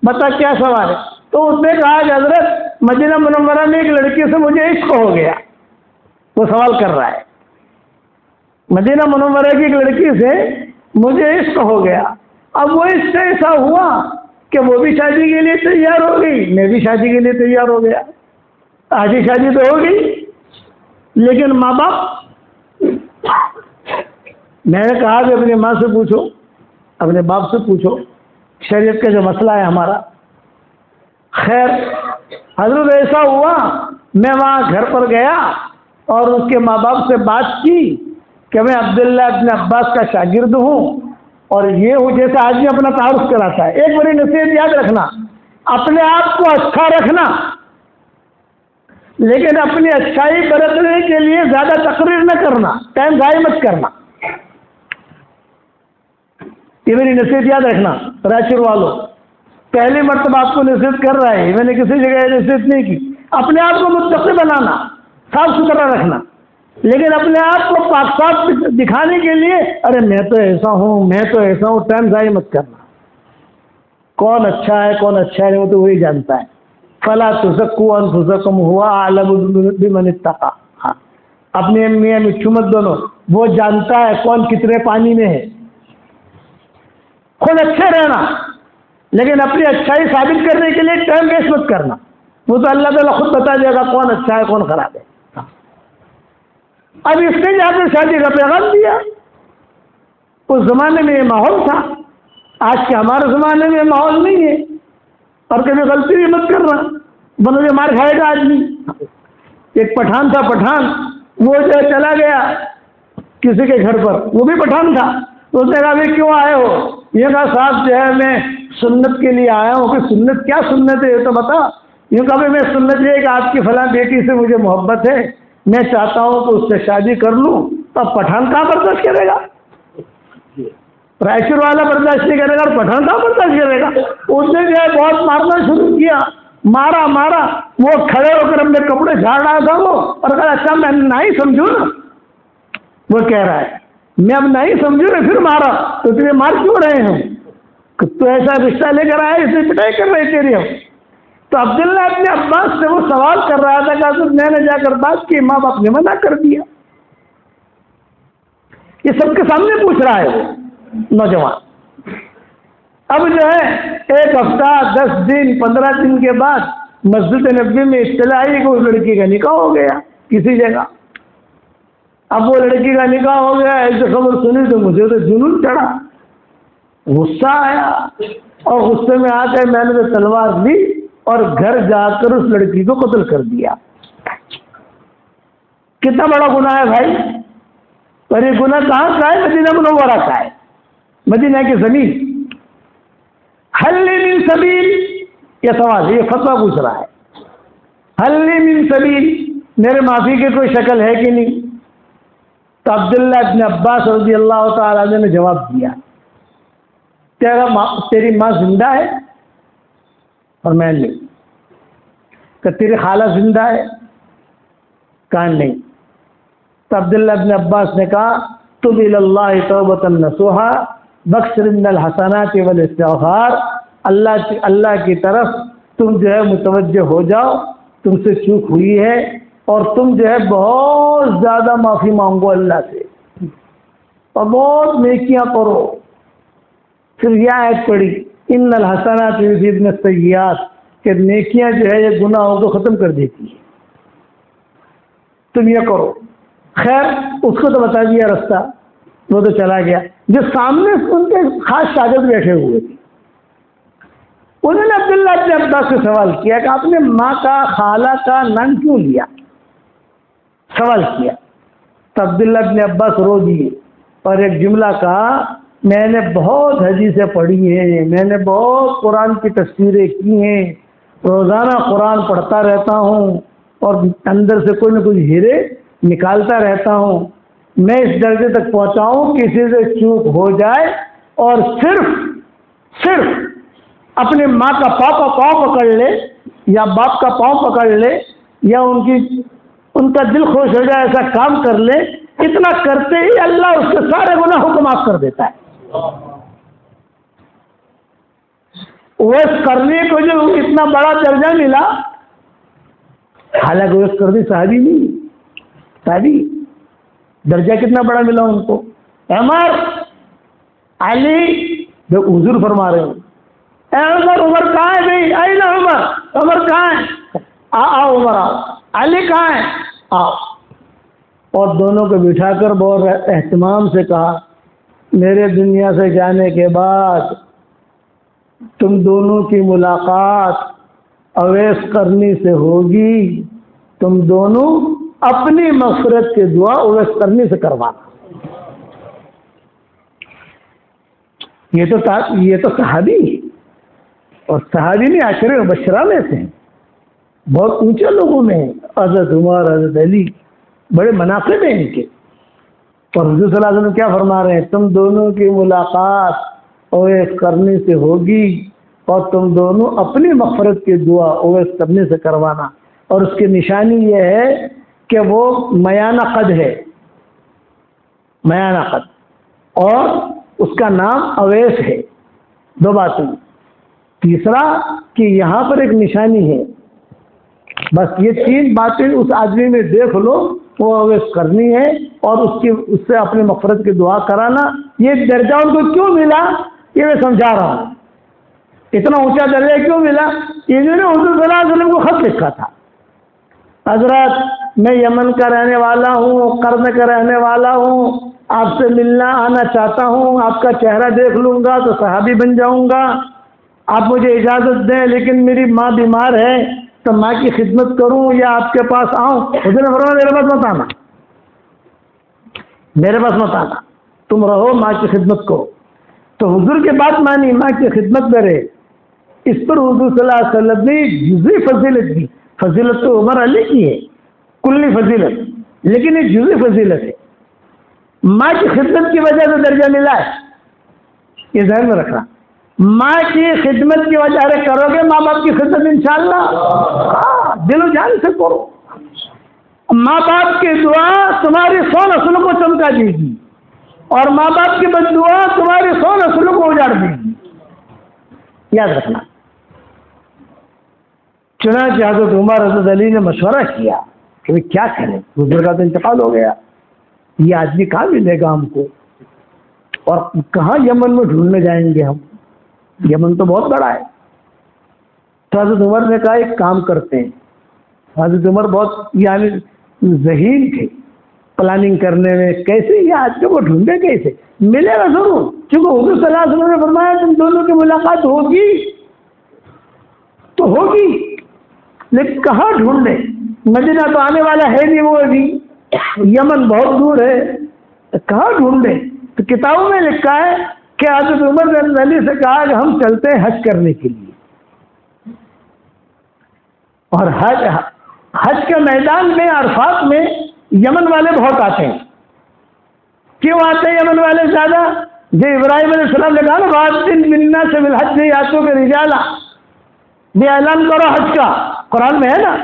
بتا کیا سوال ہے؟ تو اس نے کہا کہ حضرت مدینہ منورہ میں ایک لڑکی سے مجھے عشق ہو گیا۔ وہ سوال کر رہا ہے، مدینہ منورہ کی ایک لڑکی سے مجھے عشق ہو گیا، اب وہ عشق ایسا ہوا کہ وہ بھی شادی کے لیے تیار ہو گئی، میں بھی شادی کے لیے تیار ہو گیا، آج ہی شادی تو ہو گئی، لیکن ماں باپ، میں نے کہا کہ اپنی ماں سے پوچھو، اپنے باپ سے پوچھو، شریعت کا جو مسئلہ ہے ہمارا۔ خیر حضرت ایسا ہوا، میں وہاں گھر پر گیا اور اس کے ماں باپ سے بات کی کہ میں عبداللہ ابن عباس کا شاگرد ہوں اور یہ ہوں، جیسے آدمی اپنا تعارف کراتا ہے۔ ایک بڑی نصیحت یاد رکھنا، اپنے آپ کو اچھا رکھنا، لیکن اپنی اچھائی برتنے کے لیے زیادہ تقریر نہ کرنا، ٹائم ضائع مت کرنا۔ یہ میری نصیحت یاد رکھنا رائچور والوں، پہلی مرتبہ آپ کو نصیحت کر رہا ہے، میں نے کسی جگہ نصیحت نہیں کی۔ اپنے آپ کو متقی بنانا، صاف ستھرا رکھنا، لیکن اپنے آپ کو پاک صاف دکھانے کے لیے ارے میں تو ایسا ہوں، میں تو ایسا ہوں، ٹائم ضائع مت کرنا۔ کون اچھا ہے کون اچھا ہے وہ تو وہی جانتا ہے۔ فلا تزکوا انفسکم هو اعلم بمن اتقى، اپنے میاں مٹھو مت دونوں، وہ جانتا ہے کون کتنے پانی میں ہے۔ خود اچھے رہنا، لیکن اپنی اچھائی ثابت کرنے کے لیے ٹائم ویسٹ مت کرنا، وہ تو اللہ تعالیٰ خود بتا دے گا کون اچھا ہے کون خراب ہے۔ اب اس نے جا کر شادی کا پیغام دیا، اس زمانے میں یہ ماحول تھا، آج کے ہمارے زمانے میں یہ ماحول نہیں ہے، اور کبھی غلطی بھی مت کرنا ورنہ یہ مار کھائے گا آدمی۔ ایک پٹھان تھا، پٹھان، وہ جو چلا گیا کسی کے گھر پر، وہ بھی پٹھان تھا، اس نے کہا بھائی کیوں آئے ہو؟ یہ کہا صاحب جو ہے میں سنت کے لیے آیا ہوں۔ کہ سنت کیا سنت ہے یہ تو بتا۔ یہ کہا بھائی میں سنت یہ ہے کہ آپ کی فلاں بیٹی سے مجھے محبت ہے، میں چاہتا ہوں کہ اس سے شادی کر لوں۔ تو اب پٹھان کہاں برداشت کرے گا؟ رائچور والا برداشت نہیں کرے گا اور پٹھان کہاں برداشت کرے گا؟ اس نے جو ہے بہت مارنا شروع کیا، مارا، وہ کھڑے ہو کر اپنے کپڑے جھاڑ رہا تھا وہ، اور کہا اچھا میں نہیں سمجھوں نا، وہ کہہ رہا ہے میں اب نہیں سمجھوں نا، پھر مارا تو تمہیں مار کیوں رہے ہیں؟ تو ایسا رشتہ لے کر آئے، اسے پٹائی کر رہے تیری ہم۔ تو عبداللہ ابن عباس سے وہ سوال کر رہا تھا کہ میں نے جا کر بات کی، ماں باپ نے منع کر دیا۔ یہ سب کے سامنے پوچھ رہا ہے وہ نوجوان۔ اب جو ہے ایک ہفتہ، 10 دن، 15 دن کے بعد مسجد نبوی میں اطلاع آئی کہ اس لڑکی کا نکاح ہو گیا کسی جگہ۔ اب وہ لڑکی کا نکاح ہو گیا، ایسے خبر سنی تو مجھے تو جنون چڑھا، غصہ آیا، اور غصے میں آ کر میں نے تو تلوار لی اور گھر جا کر اس لڑکی کو قتل کر دیا۔ کتنا بڑا گناہ ہے بھائی! اور یہ گناہ کہاں کا ہے؟ مدینہ منورہ کا ہے، مدینہ کی زمین۔ حل من سبیل، یہ سوال ہے، یہ فتویٰ پوچھ رہا ہے، حل من سبیل، میرے معافی کی کوئی شکل ہے کہ نہیں؟ تو عبداللہ ابن عباس رضی اللہ تعالیٰ عنہ نے جواب دیا، تیری ماں زندہ ہے؟ اور میں نہیں۔ کہ تیری خالہ زندہ ہے؟ کہا نہیں۔ تو عبداللہ ابن عباس نے کہا تب اللہ توبۃ نصوحا بخشر من الحسنات والاستغفار، اللہ کی طرف تم جو ہے متوجہ ہو جاؤ، تم سے چوک ہوئی ہے، اور تم جو ہے بہت زیادہ معافی مانگو اللہ سے، اور بہت نیکیاں کرو۔ پھر یہ آیت پڑھی ان الحسنات یذہبن السیئات، کہ نیکیاں جو ہے یہ گناہوں کو ختم کر دیتی ہے، تم یہ کرو۔ خیر اس کو تو بتا دیا راستہ، وہ تو چلا گیا. جو سامنے ان کے خاص شاگرد بیٹھے ہوئے تھے, انہوں نے عبداللہ ابن عباس سے سوال کیا کہ آپ نے ماں کا خالہ کا نام کیوں لیا, سوال کیا. تو عبداللہ ابن عباس رو دیے اور ایک جملہ کہا, میں نے بہت حدیثیں پڑھی ہیں, میں نے بہت قرآن کی تفسیریں کی ہیں, روزانہ قرآن پڑھتا رہتا ہوں اور اندر سے کوئی نہ کوئی ہیرے نکالتا رہتا ہوں. میں اس درجے تک پہنچا ہوں کسی سے چوک ہو جائے اور صرف اپنے ماں کا پاؤں پکڑ لے یا باپ کا پاؤں پکڑ لے یا ان کا دل خوش ہو جائے, ایسا کام کر لے, اتنا کرتے ہی اللہ اس کے سارے گناہوں کو معاف کر دیتا ہے. اویس کرنی کو جو اتنا بڑا درجہ ملا, حالانکہ اویس کرنی صحابی نہیں, صحابی درجہ کتنا بڑا ملا ان کو. عمر علی جو حضور فرما رہے ہیں, اے عمر کہاں ہے بھائی, آئی نا عمر کہاں ہے, آؤ عمر آؤ, علی کہاں ہے, آؤ. اور دونوں کو بٹھا کر بہت اہتمام سے کہا, میرے دنیا سے جانے کے بعد تم دونوں کی ملاقات اویس کرنی سے ہوگی, تم دونوں اپنی مغفرت کی دعا اویس کرنی سے کروانا. یہ تو صحابی, اور صحابی میں عشرہ مبشرہ میں سے ہیں, بہت اونچے لوگوں میں ہیں. حضرت عمر, حضرت علی, بڑے مناقب ہیں ان کے. اور حضور صلی اللہ علیہ وسلم کیا فرما رہے ہیں, تم دونوں کی ملاقات اویس کرنے سے ہوگی اور تم دونوں اپنی مغفرت کی دعا اویس کرنے سے کروانا. اور اس کی نشانی یہ ہے کہ وہ میانہ قد ہے, میانہ قد, اور اس کا نام اویس ہے. دو باتیں. تیسرا کہ یہاں پر ایک نشانی ہے, بس یہ تین باتیں اس آدمی میں دیکھ لو, وہ اویس کرنی ہے اور اس سے اپنی مغفرت کی دعا کرانا. یہ درجہ ان کو کیوں ملا یہ میں سمجھا رہا ہوں. اتنا اونچا درجہ کیوں ملا, انہوں نے حضور صلی اللہ علیہ وسلم کو خط لکھا تھا, حضرت میں یمن کا رہنے والا ہوں, قرن کا رہنے والا ہوں, آپ سے ملنا آنا چاہتا ہوں, آپ کا چہرہ دیکھ لوں گا تو صحابی بن جاؤں گا, آپ مجھے اجازت دیں, لیکن میری ماں بیمار ہے تو ماں کی خدمت کروں یا آپ کے پاس آؤں. حضور نے فرمایا میرے پاس مت آنا, میرے پاس مت آنا, تم رہو ماں کی خدمت کرو. تو حضور کی بات مانی, ماں کی خدمت میں رہے. اس پر حضور صلی اللہ علیہ وسلم نے جزوی فضیلت دی. فضیلت تو عمر علی کی ہے, کلی فضیلت, لیکن یہ جزوی فضیلت ہے. ماں کی خدمت کی وجہ سے درجہ ملا ہے, یہ ذہن میں رکھنا. ماں کی خدمت کی وجہ سے کرو گے, ماں باپ کی خدمت انشاءاللہ دل و جان سے کرو. ماں باپ کی دعا تمہاری 100 نسلوں کو چمکا دے گی, اور ماں باپ کی بد دعا تمہاری 100 نسلوں کو اجاڑ دے گی, یاد رکھنا. چنانچہ حضرت عمر, حضرت علی نے مشورہ کیا کہ کیا کریں, حضور کا تو انتقال ہو گیا, یہ آدمی کہاں ملے گا ہم کو, اور کہاں یمن میں ڈھونڈنے جائیں گے ہم, یمن تو بہت بڑا ہے. تو حضرت عمر نے کہا ایک کام کرتے ہیں. حضرت عمر بہت یعنی ذہین تھے پلاننگ کرنے میں, کیسے یہ آدمی کو ڈھونڈے, کیسے ملے گا ضرور, کیونکہ حضور صلی اللہ علیہ وسلم نے فرمایا تم دونوں کی ملاقات ہوگی تو ہوگی, لیکن کہاں ڈھونڈے, مدینہ تو آنے والا ہے نہیں, وہ ابھی یمن بہت دور ہے, کہاں ڈھونڈے. تو کتابوں میں لکھا ہے کہ حضرت عمر نے علی سے کہا کہ ہم چلتے ہیں حج کرنے کے لیے, اور حج کے میدان میں عرفات میں یمن والے بہت آتے ہیں. کیوں آتے ہیں یمن والے زیادہ؟ جو ابراہیم علیہ السلام نے کہا نا بعض دن ملنا سے بالحج نہیں آتوں کے رجالا, یہ اعلان کرو حج کا, قرآن میں ہے نا.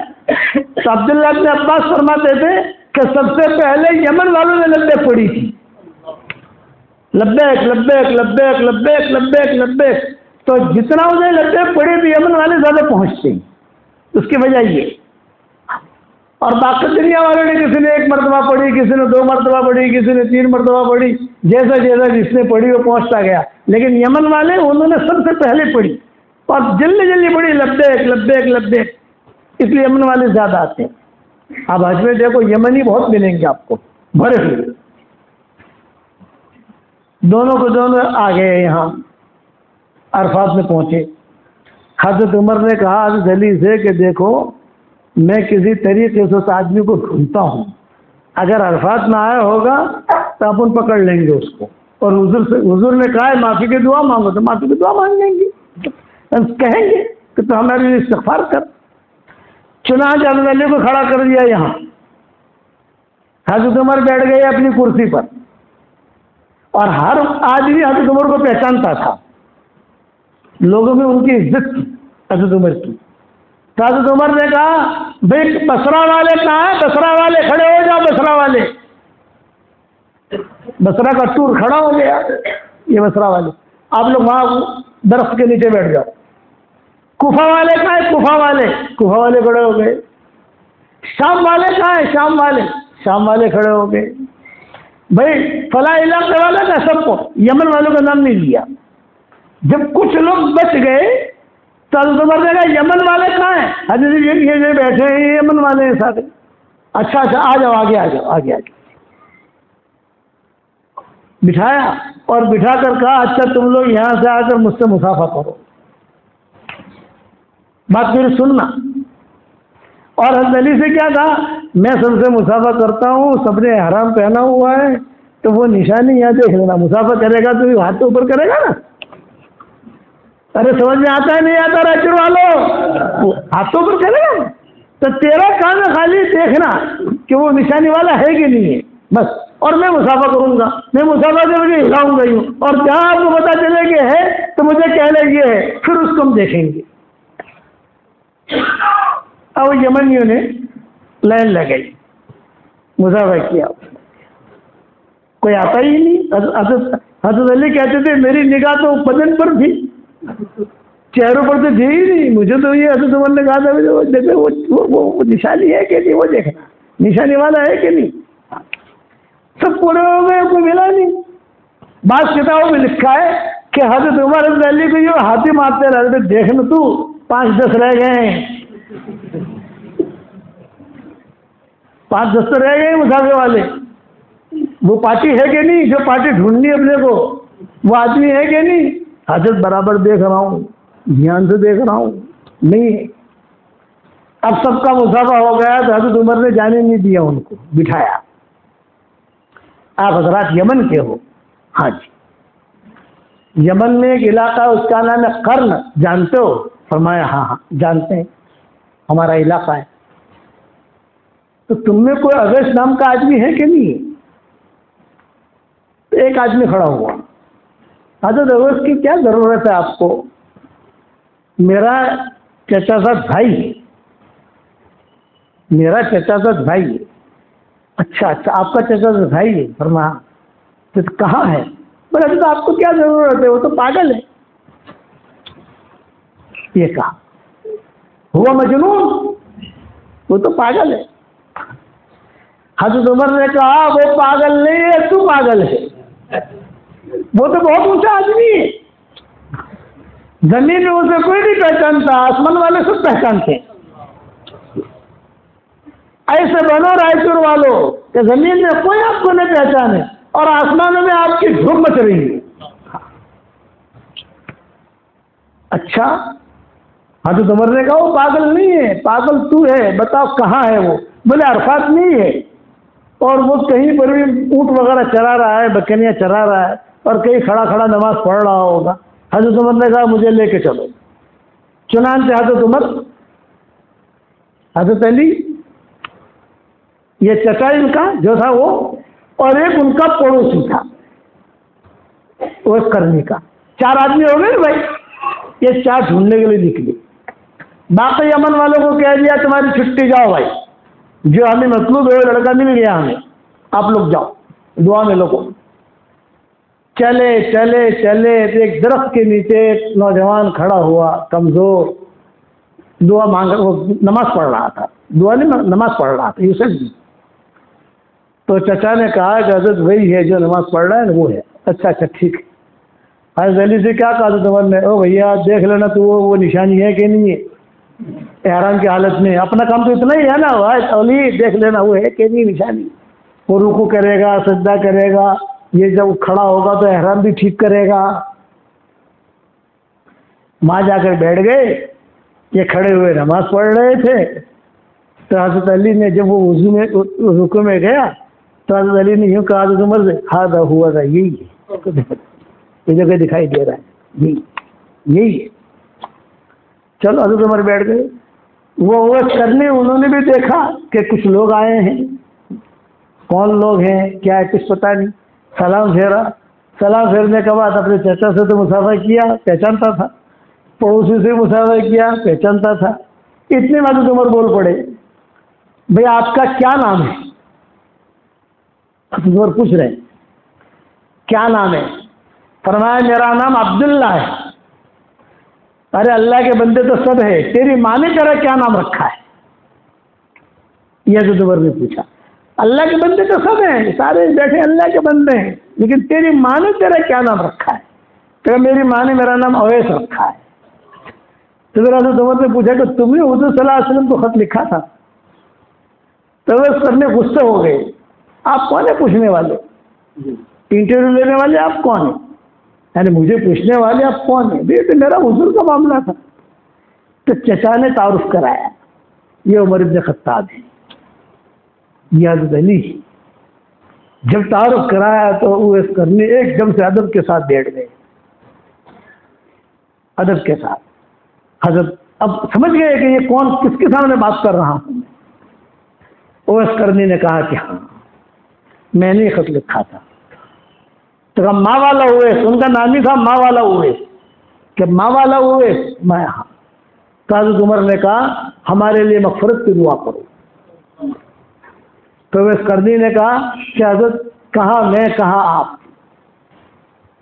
تو عبداللہ ابن عباس فرماتے تھے کہ سب سے پہلے یمن والوں نے لبیک پڑھی تھی, لبیک لبیک لبیک لبیک لبیک لبیک. تو جتنا انہیں لبیک پڑھی تھی یمن والے زیادہ پہنچتے ہیں, اس کی وجہ یہ. اور باقی دنیا والوں نے کسی نے 1 مرتبہ پڑھی, کسی نے 2 مرتبہ پڑھی, کسی نے 3 مرتبہ پڑھی, جیسا جیسا جس نے پڑھی وہ پہنچتا گیا. لیکن یمن والے انہوں نے سب سے پہلے پڑھی اور جلدی جلدی پڑھی لبیک لبیک لبیک, اس لیے یمن والے زیادہ آتے ہیں. اب حج میں دیکھو یمنی بہت ملیں گے آپ کو, بھرے ہوئے. دونوں کو دونوں آ گئے، یہاں عرفات میں پہنچے۔ حضرت عمر نے کہا حضرت علی سے کہ دیکھو میں کسی طریقے سے اس آدمی کو ڈھونڈتا ہوں، اگر عرفات میں آیا ہوگا تو اپن پکڑ لیں گے اس کو، اور حضور نے کہا ہے معافی کی دعا مانگو، تو معافی کی دعا مانگ لیں گے، کہیں گے کہ تو ہمارے لیے استغفار کر۔ چنانچہ حضرت علی کو کھڑا کر دیا یہاں، حضرت عمر بیٹھ گئے اپنی کرسی پر، اور ہر آدمی حضرت عمر کو پہچانتا تھا، لوگوں میں ان کی عزت تھی حضرت عمر کی۔ تو حضرت عمر نے کہا بھائی بصرہ والے کہاں ہیں؟ بصرہ والے کھڑے ہو جاؤ، بصرہ والے۔ بصرہ کا ٹور کھڑا ہو گیا، یہ بصرہ والے، آپ لوگ وہاں درخت کے نیچے بیٹھ جاؤ۔ کوفہ والے کہاں ہیں؟ کوفہ والے کھڑے ہو گئے۔ شام والے کہاں ہیں؟ شام والے کھڑے ہو گئے۔ بھائی فلاں علاقے والا کا سب کو، یمن والوں کا نام نہیں لیا۔ جب کچھ لوگ بچ گئے تو حضرت عمر نے کہا یمن والے کہاں ہیں؟ حضرت یہ بیٹھے ہیں، یہ یمن والے ہیں سارے۔ اچھا آ جاؤ، آگے بٹھایا، اور بٹھا کر کہا اچھا تم لوگ یہاں سے آ کر مجھ سے مصافحہ کرو، بات میری سننا۔ اور حضرت علی سے کیا کہا؟ میں سب سے مصافحہ کرتا ہوں، سب نے احرام پہنا ہوا ہے، تو وہ نشانی یہاں دیکھ لینا، مصافحہ کرے گا تو ہاتھ اوپر کرے گا نا۔ ارے سمجھ میں آتا ہے نہیں آتا راچر والو؟ ہاتھوں پر کرے گا، تو تیرا کام ہے خالی دیکھنا کہ وہ نشانی والا ہے کہ نہیں ہے، بس۔ اور میں مصافحہ کروں گا، میں مصافحہ سے مجھے ہلاؤں گا ہی، اور جہاں آپ کو پتا چلے کہ ہے تو مجھے کہنے یہ ہے، پھر اس کو ہم دیکھیں گے۔ اب یمنیوں نے لائن لگائی، مصافحہ کیا، کوئی آتا ہی نہیں۔ حضرت علی کہتے تھے میری نگاہ تو بدن پر تھی، چہروں پر تو تھی ہی نہیں، مجھے تو یہ حضرت عمر نے کہا تھا وہ نشانی ہے کہ نہیں، وہ دیکھنا نشانی والا ہے کہ نہیں۔ سب پورے ہو گئے، کوئی ملا نہیں۔ بعض کتابوں میں لکھا ہے کہ حضرت عمر حضرت علی کو یہ ہاتھی مارتے رہتے، دیکھنا تو 5-10 رہ گئے ہیں، 5-10 تو رہ گئے مصافحے والے۔ وہ پارٹی ہے کہ نہیں جو پارٹی ڈھونڈنی اپنے کو، وہ آدمی ہے کہ نہیں؟ حضرت برابر دیکھ رہا ہوں، دھیان سے دیکھ رہا ہوں، نہیں ہے۔ اب سب کا مصافحہ ہو گیا تو حضرت عمر نے جانے نہیں دیا، ان کو بٹھایا۔ آپ حضرات یمن کے ہو؟ ہاں جی۔ یمن میں ایک علاقہ ہے، اس کا نام ہے قرن، جانتے ہو؟ فرمایا ہاں جانتے ہیں، ہمارا علاقہ ہے۔ تو تم میں کوئی اویس نام کا آدمی ہے کہ نہیں؟ تو ایک آدمی کھڑا ہوا، حضرت اویس کی کیا ضرورت ہے آپ کو؟ میرا چچا زاد بھائی ہے، میرا چچا زاد بھائی ہے۔ اچھا آپ کا چچا زاد بھائی ہے؟ فرمایا تو کہاں ہے؟ بولے تو آپ کو کیا ضرورت ہے، وہ تو پاگل ہے۔ یہ کہا ہوا مجنون، وہ تو پاگل ہے۔ حضرت عمر نے کہا وہ پاگل نہیں ہے، تو پاگل ہے، وہ تو بہت اونچا آدمی ہے، زمین میں اسے کوئی نہیں پہچانتا، آسمان والے سب پہچانتے۔ ایسے بنو رائچور والوں کہ زمین میں کوئی آپ کو نہیں پہچانے اور آسمانوں میں آپ کی دھوم مچ رہی ہے۔ اچھا حضرت عمر نے کہا وہ پاگل نہیں ہے، پاگل تو ہے، بتاؤ کہاں ہے وہ؟ بولے عرفات نہیں ہے، اور وہ کہیں پر بھی اونٹ وغیرہ چرا رہا ہے، بکریاں چرا رہا ہے، اور کہیں کھڑا کھڑا نماز پڑھ رہا ہوگا۔ حضرت عمر نے کہا مجھے لے کے چلو۔ چنانچہ حضرت عمر، حضرت علی، یہ چچا ان کا جو تھا وہ، اور ایک ان کا پڑوسی تھا وہ کرنی کا، 4 آدمی ہو گئے بھائی، یہ 4 ڈھونڈنے کے لیے نکلی۔ باقی یمن والوں کو کہہ دیا تمہاری چھٹی، جاؤ بھائی، جو ہمیں مطلوب ہے وہ لڑکا مل گیا ہمیں، آپ لوگ جاؤ دعا میں لوگوں۔ چلے چلے چلے، ایک درخت کے نیچے ایک نوجوان کھڑا ہوا، کمزور، دعا مانگ، وہ نماز پڑھ رہا تھا، دعا نہیں نماز پڑھ رہا تھا یوسف جی۔ تو چچا نے کہا کہ حضرت وہی ہے جو نماز پڑھ رہا ہے، وہ ہے۔ اچھا ٹھیک ہے۔ حضرت علی سے کیا کہا حضرت عمر نے؟ او بھیا دیکھ لینا تو وہ نشانی ہے کہ نہیں ہے احرام کی حالت میں، اپنا کام تو اتنا ہی ہے نا، علی دیکھ لینا وہ ہے کہ نہیں نشانی۔ وہ رکوع کرے گا، سجدہ کرے گا، یہ جب کھڑا ہوگا تو احرام بھی ٹھیک کرے گا. وہاں جا کر بیٹھ گئے. یہ کھڑے ہوئے نماز پڑھ رہے تھے. تو حضرت علی نے جب وہ وضو میں رکوع میں گیا تو حضرت علی نے یوں کہا حضرت عمر سے ہاں ہوا تھا یہی ہے, یہ جگہ دکھائی دے رہا ہے یہی ہے. چلو حضرت عمر بیٹھ گئے. وہ کرنے انہوں نے بھی دیکھا کہ کچھ لوگ آئے ہیں. کون لوگ ہیں کیا ہے کچھ پتہ نہیں. سلام پھیرا. سلام پھیرنے کے بعد اپنے چچا سے تو مسافہ کیا, پہچانتا تھا. پڑوسی سے مسافہ کیا, پہچانتا تھا. اتنے میں حضرت عمر بول پڑے بھئی آپ کا کیا نام ہے؟ حضرت عمر پوچھ رہے ہیں کیا نام ہے؟ فرمایا میرا نام عبداللہ ہے. ارے اللہ کے بندے تو سب ہے, تیری ماں نے تیرا کیا نام رکھا ہے؟ یہ حضرت عمر نے پوچھا. اللہ کے بندے تو سب ہیں, سارے بیٹھے اللہ کے بندے ہیں, لیکن تیری ماں نے تیرا کیا نام رکھا ہے؟ کہ میری ماں نے میرا نام اویس رکھا ہے. تو پھر حضرت عمر نے پوچھا کہ تم نے حضور صلی اللہ علیہ وسلم کو خط لکھا تھا؟ تو اویس کرنے غصے ہو گئے. آپ کون ہیں پوچھنے والے؟ انٹرویو لینے والے آپ کون ہیں؟ یعنی مجھے پوچھنے والے آپ کون ہیں؟ تو میرا حضور کا معاملہ تھا. تو چچا نے تعارف کرایا, یہ عمر بن خطاب ہے, یہ حضرت علی. جب تعارف کرایا تو اویس کرنے ایک دم سے ادب کے ساتھ بیٹھ گئے. ادب کے ساتھ. حضرت اب سمجھ گئے کہ یہ کون کس کے سامنے بات کر رہا ہوں. اویس کرنی نے کہا کہ ہاں میں نے خط لکھا تھا. تو کہا ماں والا اویس, ان کا نام ہی تھا ماں والا اویس, کہ ماں والا اویس میں ہاں. تو حضرت عمر نے کہا ہمارے لیے مغفرت کی دعا کرو. تو اویس کرنی نے کہا کہ حضرت کہا میں کہا آپ,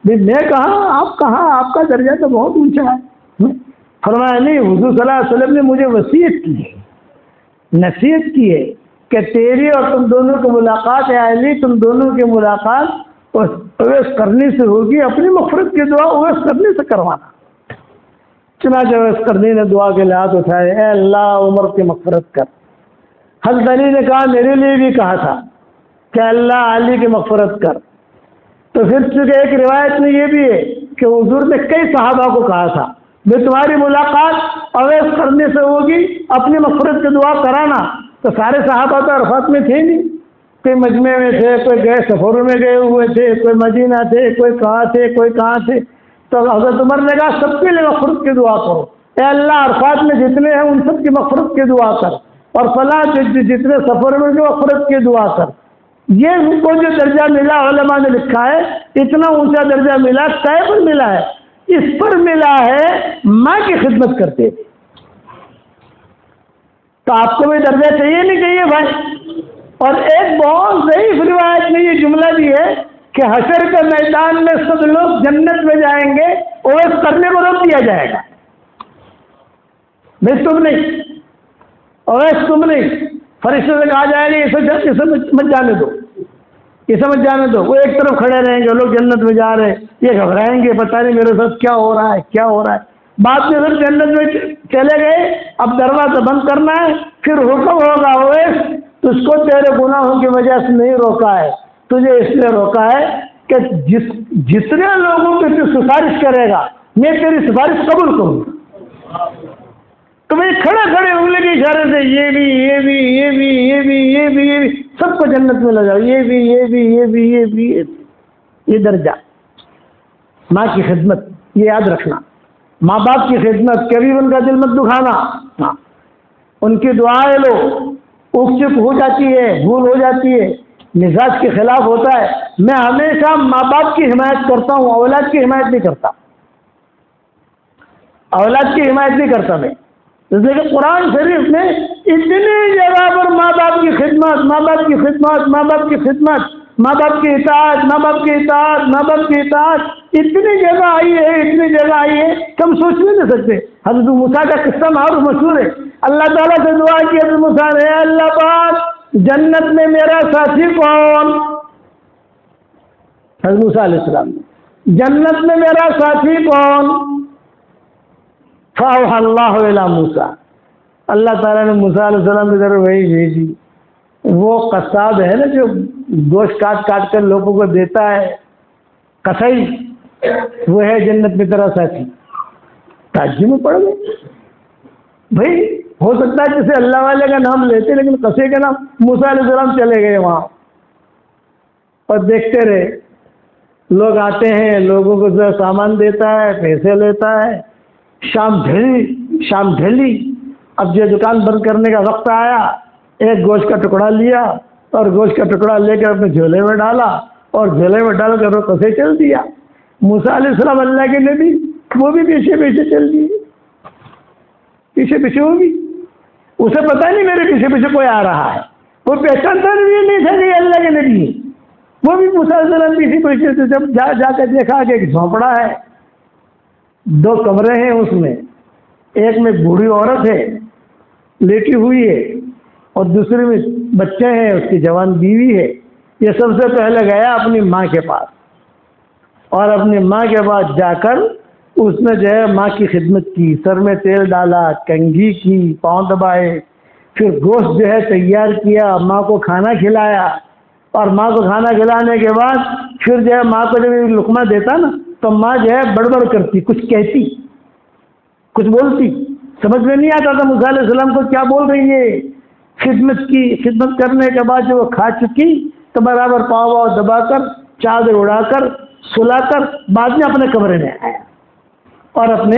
میں کہا آپ کہا, آپ کا درجہ تو بہت اونچا ہے. فرمایا نہیں, حضور صلی اللہ علیہ وسلم نے مجھے وصیت کی ہے, نصیحت کی ہے کہ تیری اور تم دونوں کی ملاقات ہے علی, تم دونوں کی ملاقات اویس کرنی سے ہوگی. اپنی مغفرت کی دعا اویس کرنی سے کروانا. چنانچہ اویس کرنی نے دعا کے ہاتھ اٹھائے, اے اللہ عمر کی مغفرت کر. حضرت علی نے کہا میرے لیے بھی کہا تھا کہ اللہ علی کی مغفرت کر. تو پھر چونکہ ایک روایت میں یہ بھی ہے کہ حضور نے کئی صحابہ کو کہا تھا میں تمہاری ملاقات اویس کرنے سے ہوگی, اپنی مغفرت کی دعا کرانا. تو سارے صحابہ تو عرفات میں تھے نہیں, کوئی مجمع میں تھے, کوئی گئے سفروں میں گئے ہوئے تھے, کوئی مدینہ تھے, کوئی کہاں تھے, کوئی کہاں تھے. تو حضرت عمر نے کہا سب کے لیے مغفرت کی دعا کرو. اے اللہ عرفات میں جتنے ہیں ان سب کی مغفرت کی دعا کر, اور فلاں جتنے سفر میں جو مغفرت کی دعا کر. یہ ان کو جو درجہ ملا علماء نے لکھا ہے, اتنا اونچا درجہ ملا, کئے پر ملا ہے؟ اس پر ملا ہے ماں کی خدمت کرتے تھے. تو آپ کو بھی درجہ چاہیے نہیں چاہیے بھائی؟ اور ایک بہت ضعیف روایت میں یہ جملہ بھی ہے کہ حشر کے میدان میں سب لوگ جنت میں جائیں گے, اویس کرنے کو روک دیا جائے گا. بھائی تم نہیں, اویس تم نہیں. فرشتوں سے کہا جائے گا اسے مت جانے دو, اسے مت جانے دو. وہ ایک طرف کھڑے رہیں گے, لوگ جنت میں جا رہے ہیں, یہ گھبرائیں گے پتہ نہیں میرے ساتھ کیا ہو رہا ہے کیا ہو رہا ہے. بعد میں پھر جنت میں چلے گئے, اب دروازہ بند کرنا ہے. پھر حکم ہوگا اویس تجھ کو تیرے گناہوں کی وجہ سے نہیں روکا ہے, تجھے اس لیے روکا ہے کہ جتنے لوگوں کی تو سفارش کرے گا میں تیری سفارش قبول کروں گا. تو میں کھڑے کھڑے انگلی کے اشارے سے یہ بھی یہ بھی یہ بھی یہ بھی یہ بھی یہ بھی سب کو جنت میں لے جاؤ, یہ بھی یہ بھی یہ بھی یہ بھی یہ درجہ. ماں کی خدمت یہ یاد رکھنا, ماں باپ کی خدمت, کبھی ان کا دل مت دکھانا. ہاں ان کی دعائیں لو, اک چپ ہو جاتی ہے, بھول ہو جاتی ہے, مزاج کے خلاف ہوتا ہے. میں ہمیشہ ماں باپ کی حمایت کرتا ہوں, اولاد کی حمایت نہیں کرتا. اولاد کی حمایت نہیں کرتا میں. اس لیے کہ قرآن شریف میں اتنی جگہ پر ماں باپ کی خدمت, ماں باپ کی خدمت, ماں باپ کی خدمت, ماں باپ کی اطاعت, ماں باپ کی اطاعت, ماں باپ کی اطاعت, اتنی جگہ آئی ہے, اتنی جگہ آئی ہے کہ ہم سوچ بھی نہیں سکتے. حضرت موسیٰ کا قصہ معروف مشہور ہے. اللہ تعالیٰ سے دعا کی حضرت موسیٰ نے, اللہ پاک جنت میں میرا ساتھی کون؟ حضرت موسیٰ علیہ السلام نے, جنت میں میرا ساتھی کون؟ فَأَوْحَى اللَّهُ إِلَىٰ موسیٰ, اللہ تعالیٰ نے موسیٰ علیہ السلام کی طرف وہی بھیجی. وہ قصاب ہے نا جو گوشت کاٹ کاٹ کر لوگوں کو دیتا ہے، کسائی، وہ ہے جنت میں تیرا ساتھی۔ تعجب میں پڑ گئے، بھائی ہو سکتا ہے جیسے اللہ والے کا نام لیتے لیکن کسے کا نام، موسیٰ علیہ السلام چلے گئے وہاں اور دیکھتے رہے، لوگ آتے ہیں، لوگوں کو سامان دیتا ہے، پیسے لیتا ہے۔ شام ڈھلی، اب جو دکان بند کرنے کا وقت آیا، ایک گوشت کا ٹکڑا لیا اور گوشت کا ٹکڑا لے کر اپنے جھولے میں ڈالا اور جھولے میں ڈال کر وہ کسے چل دیا۔ موسیٰ علیہ السلام اللہ کے نبی، وہ بھی پیچھے پیچھے چل دیے، پیچھے پیچھے ہوگی، اسے پتا نہیں میرے پیچھے پیچھے کوئی آ رہا ہے، وہ پہچانتا نہیں تھا کہ یہ اللہ کے نبی ہے۔ وہ بھی موسیٰ علیہ السلام پیچھے پیچھے سے جب جا کر دیکھا کہ ایک جھونپڑا ہے، 2 کمرے ہیں، اس میں ایک میں بوڑھی عورت ہے لیٹی ہوئی ہے اور دوسرے میں بچے ہیں، اس کی جوان بیوی ہے۔ یہ سب سے پہلے گیا اپنی ماں کے پاس اور اپنی ماں کے پاس جا کر اس نے جو ہے ماں کی خدمت کی، سر میں تیل ڈالا، کنگھی کی، پاؤں دبائے، پھر گوشت جو ہے تیار کیا، ماں کو کھانا کھلایا اور ماں کو کھانا کھلانے کے بعد پھر جو ہے ماں کو جب لقمہ دیتا نا تو ماں جو ہے بڑبڑ کرتی، کچھ کہتی، کچھ بولتی، سمجھ میں نہیں آتا تھا موسیٰ علیہ السلام کو کیا بول رہی ہے۔ خدمت کی، خدمت کرنے کے بعد جو وہ کھا چکی تو برابر پاؤں دبا کر، چادر اڑا کر، سلا کر بعد میں اپنے کمرے میں آیا اور اپنے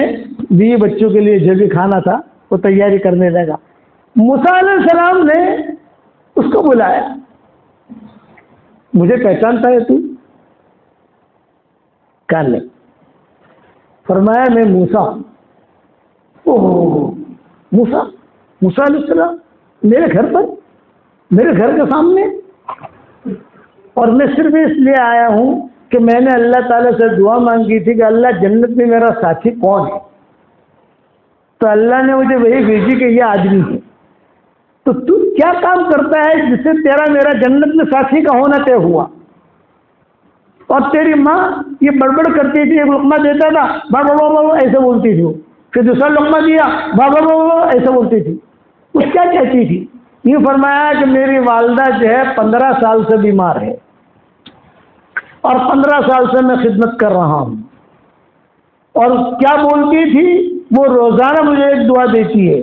بیوی بچوں کے لیے جو بھی کھانا تھا وہ تیاری کرنے لگا۔ موسیٰ علیہ السلام نے اس کو بلایا، مجھے پہچانتا ہے تو؟ کہا نہیں۔ فرمایا میں موسیٰ ہوں۔ اوہ موسیٰ علیہ السلام میرے گھر پر، میرے گھر کے سامنے، اور میں صرف اس لیے آیا ہوں کہ میں نے اللہ تعالیٰ سے دعا مانگی تھی کہ اللہ جنت میں میرا ساتھی کون ہے، تو اللہ نے مجھے وہی بھیجی کہ یہ آدمی ہے۔ تو کیا کام کرتا ہے جس سے تیرا میرا جنت میں ساتھی کا ہونا طے ہوا؟ اور تیری ماں یہ بڑبڑ کرتی تھی، ایک لقمہ دیتا تھا بابا ایسے بولتی تھی، پھر دوسرا لقمہ دیا بابا ایسے بولتی تھی، وہ کیا کہتی تھی؟ یہ فرمایا کہ میری والدہ جو ہے 15 سال سے بیمار ہے اور 15 سال سے میں خدمت کر رہا ہوں، اور کیا بولتی تھی؟ وہ روزانہ مجھے ایک دعا دیتی ہے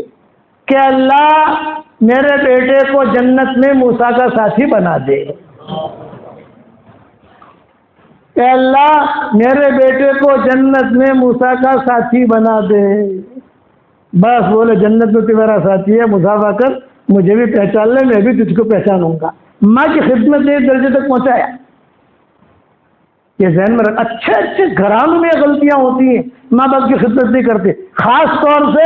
کہ اللہ میرے بیٹے کو جنت میں موسیٰ کا ساتھی بنا دے، کہ اللہ میرے بیٹے کو جنت میں موسیٰ کا ساتھی بنا دے۔ بس بولے جنت میں تو میرا ساتھی ہے، مسافہ کر، مجھے بھی پہچان لے، میں بھی تجھ کو پہچانوں گا۔ ماں کی خدمت ایک درجے تک پہنچایا۔ یہ ذہن میں رکھ، اچھے گھرانوں میں غلطیاں ہوتی ہیں، ماں باپ کی خدمت نہیں کرتے، خاص طور سے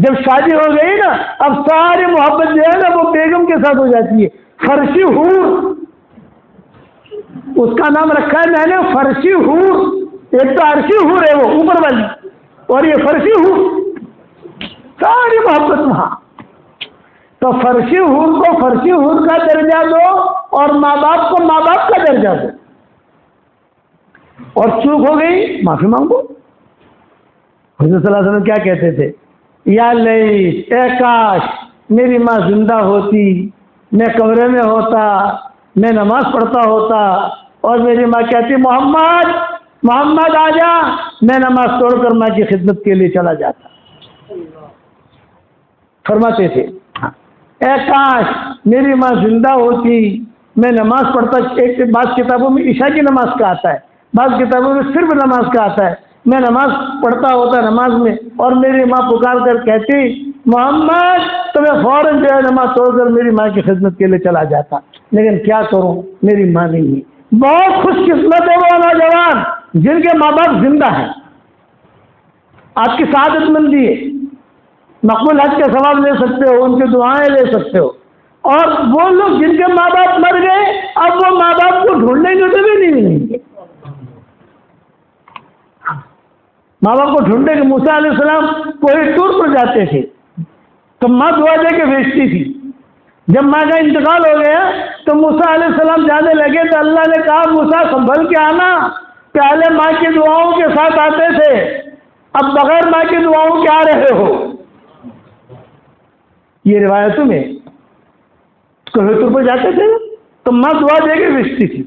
جب شادی ہو گئی نا، اب ساری محبت جو ہے نا وہ بیگم کے ساتھ ہو جاتی ہے۔ فرشی حور، اس کا نام رکھا ہے میں نے فرشی حور، ایک تو عرشی حور ہے وہ اوپر والی، اور یہ فرشی حور، ساری محبت وہاں۔ تو فرشی حور کو فرشی حور کا درجہ دو اور ماں باپ کو ماں باپ کا درجہ دو، اور چوک ہو گئی معافی مانگو۔ حضور صلی اللہ علیہ وسلم کیا کہتے تھے؟ یا لیت، اے کاش میری ماں زندہ ہوتی، میں کمرے میں ہوتا، میں نماز پڑھتا ہوتا اور میری ماں کہتی محمد آ جا، میں نماز توڑ کر ماں کی خدمت کے لیے چلا جاتا۔ فرماتے تھے اے کاش میری ماں زندہ ہوتی، میں نماز پڑھتا۔ ایک بعض کتابوں میں عشاء کی نماز کا آتا ہے، بعض کتابوں میں صرف نماز کا آتا ہے، میں نماز پڑھتا ہوتا نماز میں، اور میری ماں پکار کر کہتی محمد، تو میں فوراً جو ہے نماز توڑ کر میری ماں کی خدمت کے لیے چلا جاتا۔ لیکن کیا کروں، میری ماں نہیں ہے۔ بہت خوش قسمت ہے وہ نوجوان جن کے ماں باپ زندہ ہیں، آپ کی سعادت مندی ہے، مقبول حج کا ثواب لے سکتے ہو، ان کی دعائیں لے سکتے ہو۔ اور وہ لوگ جن کے ماں باپ مر گئے، اب وہ ماں باپ کو ڈھونڈنے کے تو بھی نہیں ملیں گے۔ ماں باپ کو ڈھونڈنے کے موسیٰ علیہ السلام کوئی ٹور پر جاتے تھے تو ماں دعا دے کے بھیجتی تھی۔ جب ماں کا انتقال ہو گیا تو موسیٰ علیہ السلام جانے لگے تو اللہ نے کہا موسیٰ سنبھل کے آنا، پہلے ماں کی دعاؤں کے ساتھ آتے تھے، اب بغیر ماں کی دعاؤں کے آ رہے ہو۔ یہ روایتوں میں کوئی ٹور پر جاتے تھے تو ماں دعا دے کے بھیجتی تھی.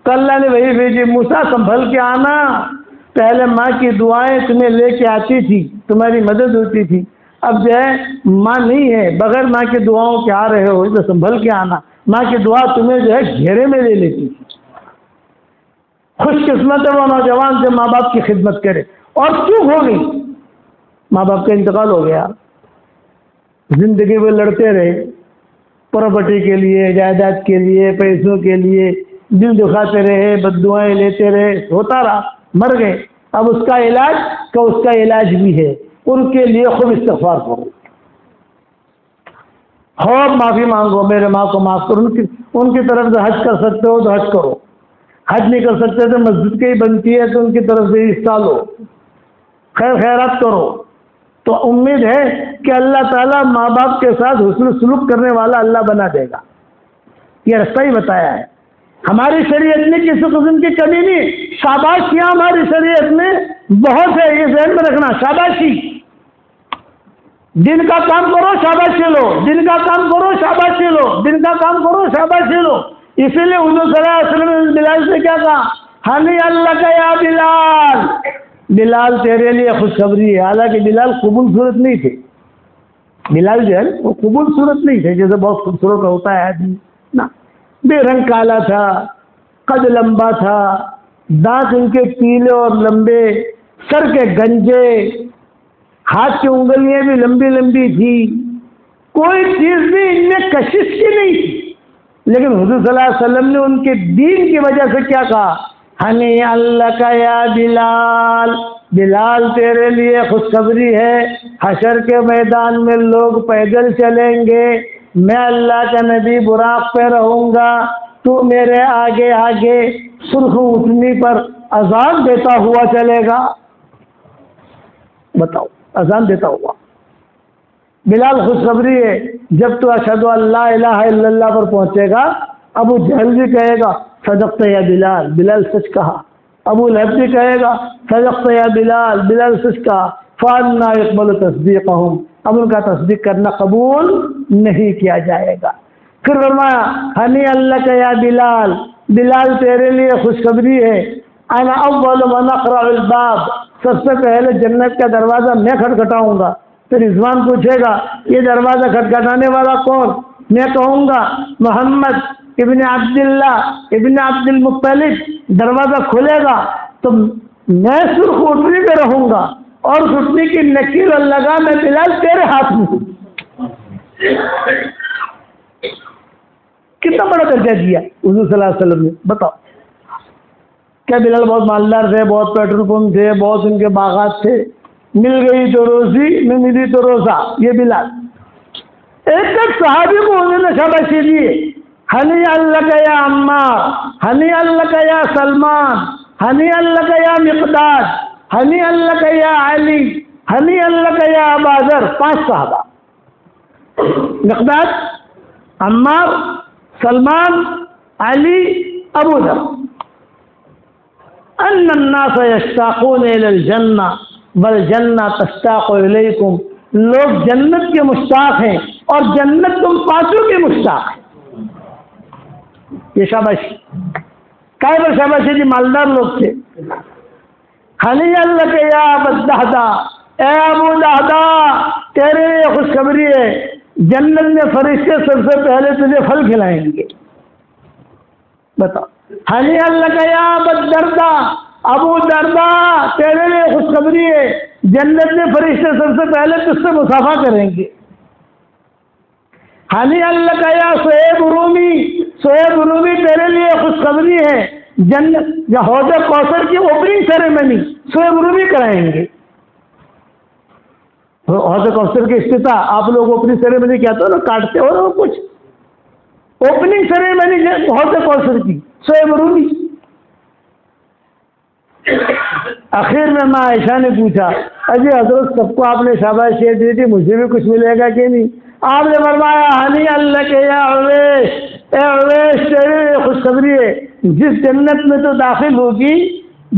تو اللہ نے وہی بھیجی، موسیٰ سنبھل کے آنا، پہلے ماں کی دعائیں تمہیں لے کے آتی تھی، تمہاری مدد ہوتی تھی. اب جو ہے ماں نہیں ہے، بغیر ماں کی دعاؤں کے آ رہے ہو، تو سنبھل کے آنا. ماں کی دعا تمہیں جو ہے گھیرے میں لے لیتی تھی. خوش قسمت ہے وہ نوجوان جو ماں باپ کی خدمت کرے. اور کیوں ہو گئی؟ ماں باپ کا انتقال ہو گیا، زندگی میں لڑتے رہے، پراپرٹی کے لیے، جائیداد کے لیے، پیسوں کے لیے دل دکھاتے رہے، بد دعائیں لیتے رہے، ہوتا رہا، مر گئے. اب اس کا علاج کا اس کا علاج بھی ہے، ان کے لیے خوب استغفار کرو، خوب معافی مانگو، میرے ماں کو معاف کرو. ان کی طرف سے حج کر سکتے ہو تو حج کرو، حج نہیں کر سکتے تو مسجد کی بنتی ہے تو ان کی طرف سے حصہ لو، خیر خیرات کرو. تو امید ہے کہ اللہ تعالیٰ ماں باپ کے ساتھ حسن سلوک کرنے والا اللہ بنا دے گا. یہ رستہ ہی بتایا ہے. ہماری شریعت میں کسی قسم کی کمی نہیں. شاباشیاں ہماری شریعت میں بہت ہے، یہ ذہن میں رکھنا. شاباشی، دن کا کام کرو شاباشی لو، دن کا کام کرو شاباشی لو، دن کا کام کرو شاباشی لو. اسی لیے حضور صلی اللہ علیہ وسلم نے بلال سے کیا کہا؟ ہنی اللہ کا یا بلال، بلال تیرے لیے خوشخبری ہے. حالانکہ بلال قبول صورت نہیں تھے. بلال جو ہے وہ قبول صورت نہیں تھے، جیسے بہت خوبصورت ہوتا ہے آدمی نا. بے رنگ کالا تھا، قد لمبا تھا، دانت ان کے پیلے اور لمبے، سر کے گنجے، ہاتھ کی انگلیاں بھی لمبی لمبی تھی، کوئی چیز بھی ان میں کشش کی نہیں تھی. لیکن حضور صلی اللہ علیہ وسلم نے ان کے دین کی وجہ سے کیا کہا؟ ہنی اللہ کا یا بلال، بلال تیرے لیے خوشخبری ہے، حشر کے میدان میں لوگ پیدل چلیں گے، میں اللہ کا نبی براق پہ رہوں گا، تو میرے آگے آگے سرخ اٹھنی پر اذان دیتا ہوا چلے گا. بتاؤ، اذان دیتا ہوا. بلال خوشخبری ہے، جب تو اشہد ان لا الہ الا اللہ پر پہنچے گا، ابو جہل بھی کہے گا صدقت یا بلال، بلال سچ کہا. ابو لہب بھی کہے گا صدقت یا بلال، بلال سچ کہا. فَأَنَّىٰ يُقْبَلُ تَصْدِيقَهُمْ، اب ان کا تصدیق کرنا قبول نہیں کیا جائے گا. پھر فرمایا ہنی اللہ کا یا بلال، بلال تیرے لیے خوشخبری ہے، انا اول من اقرع الباب، سب سے پہلے جنت کا دروازہ میں کھٹکھٹاؤں گا. پھر رضوان پوچھے گا یہ دروازہ کھٹکھٹانے والا کون؟ میں کہوں گا محمد ابن عبداللہ ابن عبد المطلب. دروازہ کھلے گا تو میں سرخ اٹھنی پہ رہوں گا اور اٹھنی کی نکیر لگا میں بلال تیرے ہاتھ میں ہوں. کتنا بڑا درجہ دیا حضور صلی اللہ علیہ وسلم نے. بتاؤ، کیا بلال بہت مالدار تھے، بہت پیٹرول پمپ تھے، بہت ان کے باغات تھے، مل گئی تو روزی، نہ ملی تو روزہ؟ یہ بلال ایک ایک صحابی کو انہوں نے شاباشی دی. ہنی اللہ کا یا عمار، ہنی اللہ کا یا سلمان، ہنی اللہ کا یا مقداد، ہنی اللہ کا یا علی، ہنی اللہ کا یا ابا ذر. 5 صحابہ، مقداد، عمار، سلمان، علی، ابو ذر. ان الناس یشتاقون الی الجنہ والجنہ تشتاق الیکم، لوگ جنت کے مشتاق ہیں اور جنت تم پانچوں کے مشتاق ہیں. یہ شاباشی کائے پر شاباشی جی؟ مالدار لوگ تھے. ہنی اللہ کے یا ابو الدہدہ، اے ابو دہدہ تیرے لیے خوشخبری ہے، جنت میں فرشتے سب سے پہلے تجھے پھل کھلائیں گے. بتاؤ. ہنی اللہ کا یا ابو الدردہ، ابو دردہ تیرے لیے خوشخبری ہے، جنت میں فرشتے سب سے پہلے تجھ سے مصافحہ کریں گے. ہنی اللہ کا یا صہیب رومی، صہیب رومی تیرے لیے خوشخبری ہے، جنت یا حوض کوثر کی اوپننگ سیریمنی صہیب رومی کرائیں گے. حوض کوثر کی افتتاح آپ لوگ اوپننگ سیریمنی کہتے ہو نا، کاٹتے ہو نا کچھ، اوپننگ سیریمنی حوض کوثر کی صہیب رومی. آخر میں ماں عائشہ نے پوچھا اجی حضرت سب کو آپ نے شاباشی دی تھی، مجھے بھی کچھ ملے گا کہ نہیں؟ آپ نے فرمایا ہنی اللہ کے یا اویس، اے اویس تیرے خوشخبری ہے، جس جنت میں تو داخل ہوگی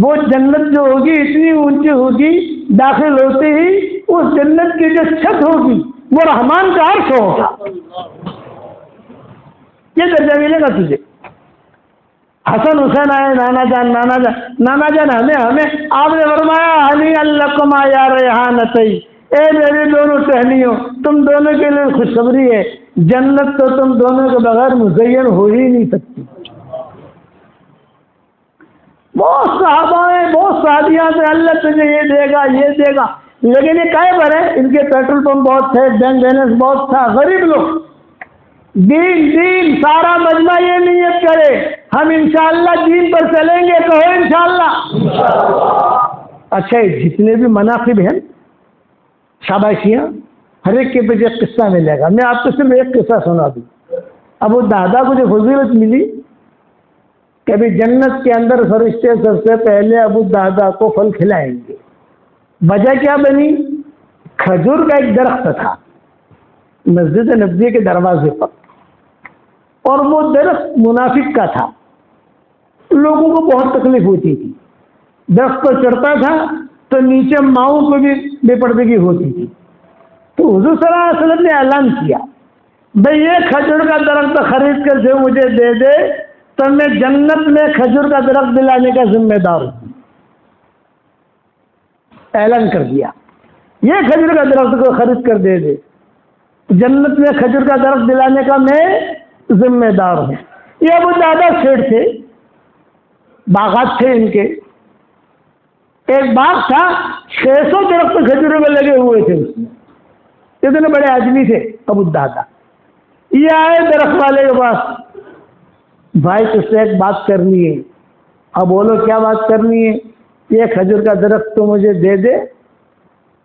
وہ جنت جو ہوگی اتنی اونچی ہوگی، داخل ہوتے ہی اس جنت کی جو چھت ہوگی وہ رحمان کا عرش ہوگا. یہ درجہ ملے گا تجھے. حسن حسین آئے نانا جان ہمیں آپ نے فرمایا ہنی اللکما یا ریحانتی، اے میری دونوں ٹہنیوں، تم دونوں کے لیے خوشخبری ہے، جنت تو تم دونوں کے بغیر مزین ہو ہی نہیں سکتی. بہت صحابہ ہیں، بہت صحابیات ہیں، اللہ تجھے یہ دے گا یہ دے گا، لیکن یہ کائے پر ہے؟ ان کے پیٹرول پمپ بہت تھے، بینک بیلنس بہت تھا، غریب لوگ. دین سارا مجمع یہ نیت کرے ہم انشاءاللہ دین پر چلیں گے، کہو انشاءاللہ. اچھا جتنے بھی مناقب ہیں شاباشیاں، ہر ایک کے پیچھے ایک قصہ ملے گا. میں آپ کو صرف ایک قصہ سنا دوں. ابو دہدا کو جو فضیلت ملی کہ ابھی جنت کے اندر فرشتے سب سے پہلے ابو دہدا کو پھل کھلائیں گے. وجہ کیا بنی؟ کھجور کا ایک درخت تھا مسجد نبوی کے دروازے پر، اور وہ درخت منافق کا تھا. لوگوں کو بہت تکلیف ہوتی تھی. درخت پر چڑھتا تھا تو نیچے ماؤں کو بھی بے پردگی ہوتی تھی. تو حضور صلی اللہ علیہ وسلم نے اعلان کیا بھئی یہ کھجور کا درخت خرید کر جو مجھے دے دے تو میں جنت میں کھجور کا درخت دلانے کا ذمہ دار ہوں. اعلان کر دیا یہ کھجور کا درخت کو خرید کر دے دے، جنت میں کھجور کا درخت دلانے کا میں ذمہ دار ہوں. یہ ابو دہدا سیٹھ تھے، باغات تھے ان کے. ایک باغ تھا 600 درخت کھجوروں میں لگے ہوئے تھے. اس میں اتنے بڑے آدمی تھے ابو دہدا. یہ آئے درخت والے کے پاس، بھائی تجھ سے ایک بات کرنی ہے. اب بولو کیا بات کرنی ہے؟ یہ کھجور کا درخت تو مجھے دے دے.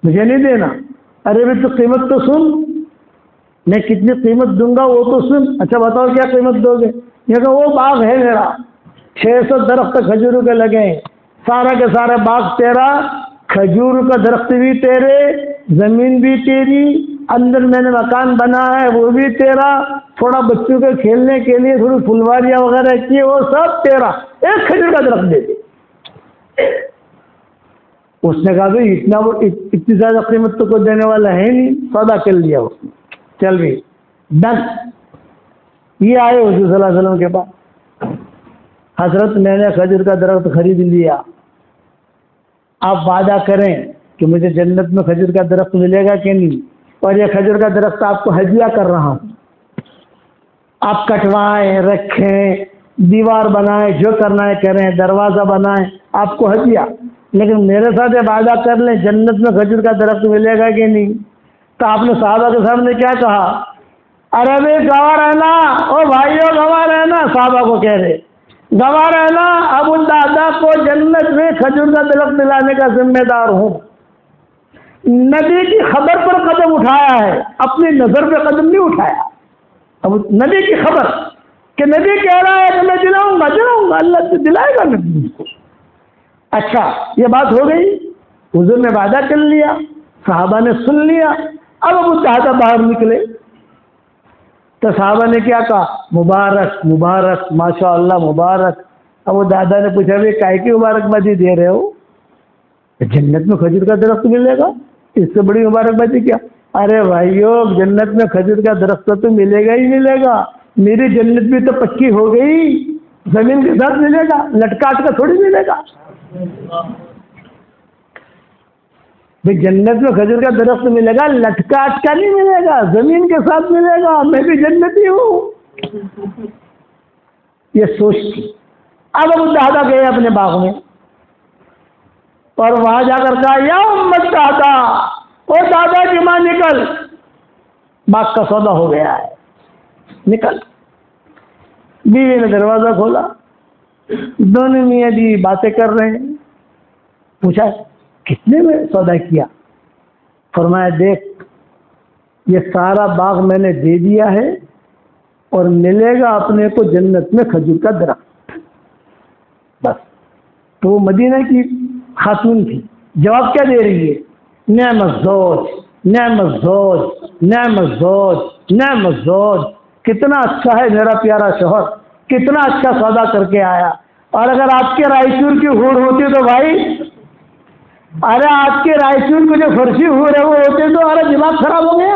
مجھے نہیں دینا. ارے بھی تو قیمت تو سن، میں کتنی قیمت دوں گا وہ تو سن. اچھا بتاؤ کیا قیمت دو گے؟ یہ کہ وہ باغ ہے میرا، 600 درخت کھجوروں کے لگے ہیں، سارا کے سارا باغ تیرا، کھجور کا درخت بھی تیرے، زمین بھی تیری، اندر میں نے مکان بنا ہے وہ بھی تیرا، تھوڑا بچوں کے کھیلنے کے لیے تھوڑی پھلواریاں وغیرہ کی وہ سب تیرا، ایک کھجور کا درخت دے دے. اس نے کہا بھائی اتنی زیادہ قیمت تو کوئی دینے والا ہے نہیں. سودا کر لیا اس نے. چل بھی ڈن. یہ آئے حضور صلی اللہ علیہ وسلم کے پاس، حضرت میں نے کھجور کا درخت خرید لیا، آپ وعدہ کریں کہ مجھے جنت میں کھجور کا درخت ملے گا کہ نہیں، اور یہ کھجور کا درخت آپ کو ہدیہ کر رہا ہوں. آپ کٹوائیں، رکھیں، دیوار بنائیں، جو کرنا ہے کریں، دروازہ بنائیں، آپ کو ہدیہ، لیکن میرے ساتھ یہ وعدہ کر لیں جنت میں کھجور کا درخت ملے گا کہ نہیں. تو آپ نے صحابہ کے سامنے کیا کہا؟ ارے بھائی گواہ رہنا، او بھائیو گواہ رہنا. صحابہ کو کہہ رہے گواہ رہنا، ابو دہدا کو جنت میں کھجور کا درخت دلانے کا ذمہ دار ہوں. نبی کی خبر پر قدم اٹھایا ہے، اپنی نظر پہ قدم نہیں اٹھایا. اب نبی کی خبر کہ نبی کہہ رہا ہے کہ میں دلاؤں گا، اللہ سے دلائے گا نبی کو. اچھا یہ بات ہو گئی، حضور نے وعدہ کر لیا، صحابہ نے سن لیا. اب ابو دہدا باہر نکلے تو صحابہ نے کیا کہا؟ مبارک مبارک، ماشاء اللہ مبارک. ابو دہدا نے پوچھا بھائی کائے کی مبارکبادی دے رہے ہو؟ جنت میں کھجور کا درخت ملے گا، اس سے بڑی مبارکبادی کیا؟ ارے بھائیو جنت میں کھجور کا درخت تو ملے گا ہی ملے گا، میری جنت بھی تو پکی ہو گئی، زمین کے ساتھ ملے گا، لٹکاٹ کا تھوڑی ملے گا. بھائی جنت میں کھجور کا درخت ملے گا، لٹکاٹ کا نہیں ملے گا، زمین کے ساتھ ملے گا، میں بھی جنتی ہوں. یہ سوچ تھی. اب ابو دہدا گئے اپنے باغ میں اور وہاں جا کر کہا یا امت دادا، او دادا کی ماں نکل، باغ کا سودا ہو گیا ہے، نکل. بیوی نے دروازہ کھولا، دونوں میاں بیوی باتیں کر رہے ہیں. پوچھا کتنے میں سودا کیا؟ فرمایا دیکھ یہ سارا باغ میں نے دے دیا ہے اور ملے گا اپنے کو جنت میں کھجور کا درخت. بس. تو وہ مدینہ کی خاتون تھی، جواب کیا دے رہی ہے؟ نعم الزوج نعم الزوج نعم الزوج نعم الزوج، کتنا اچھا ہے میرا پیارا شوہر، کتنا اچھا سودا کر کے آیا. اور اگر آپ کے رائچور کی ہور ہوتی تو بھائی، ارے آپ کے رائچور کو جو فرشی ہو رہے وہ ہوتے تو ارے دماغ خراب ہو گیا.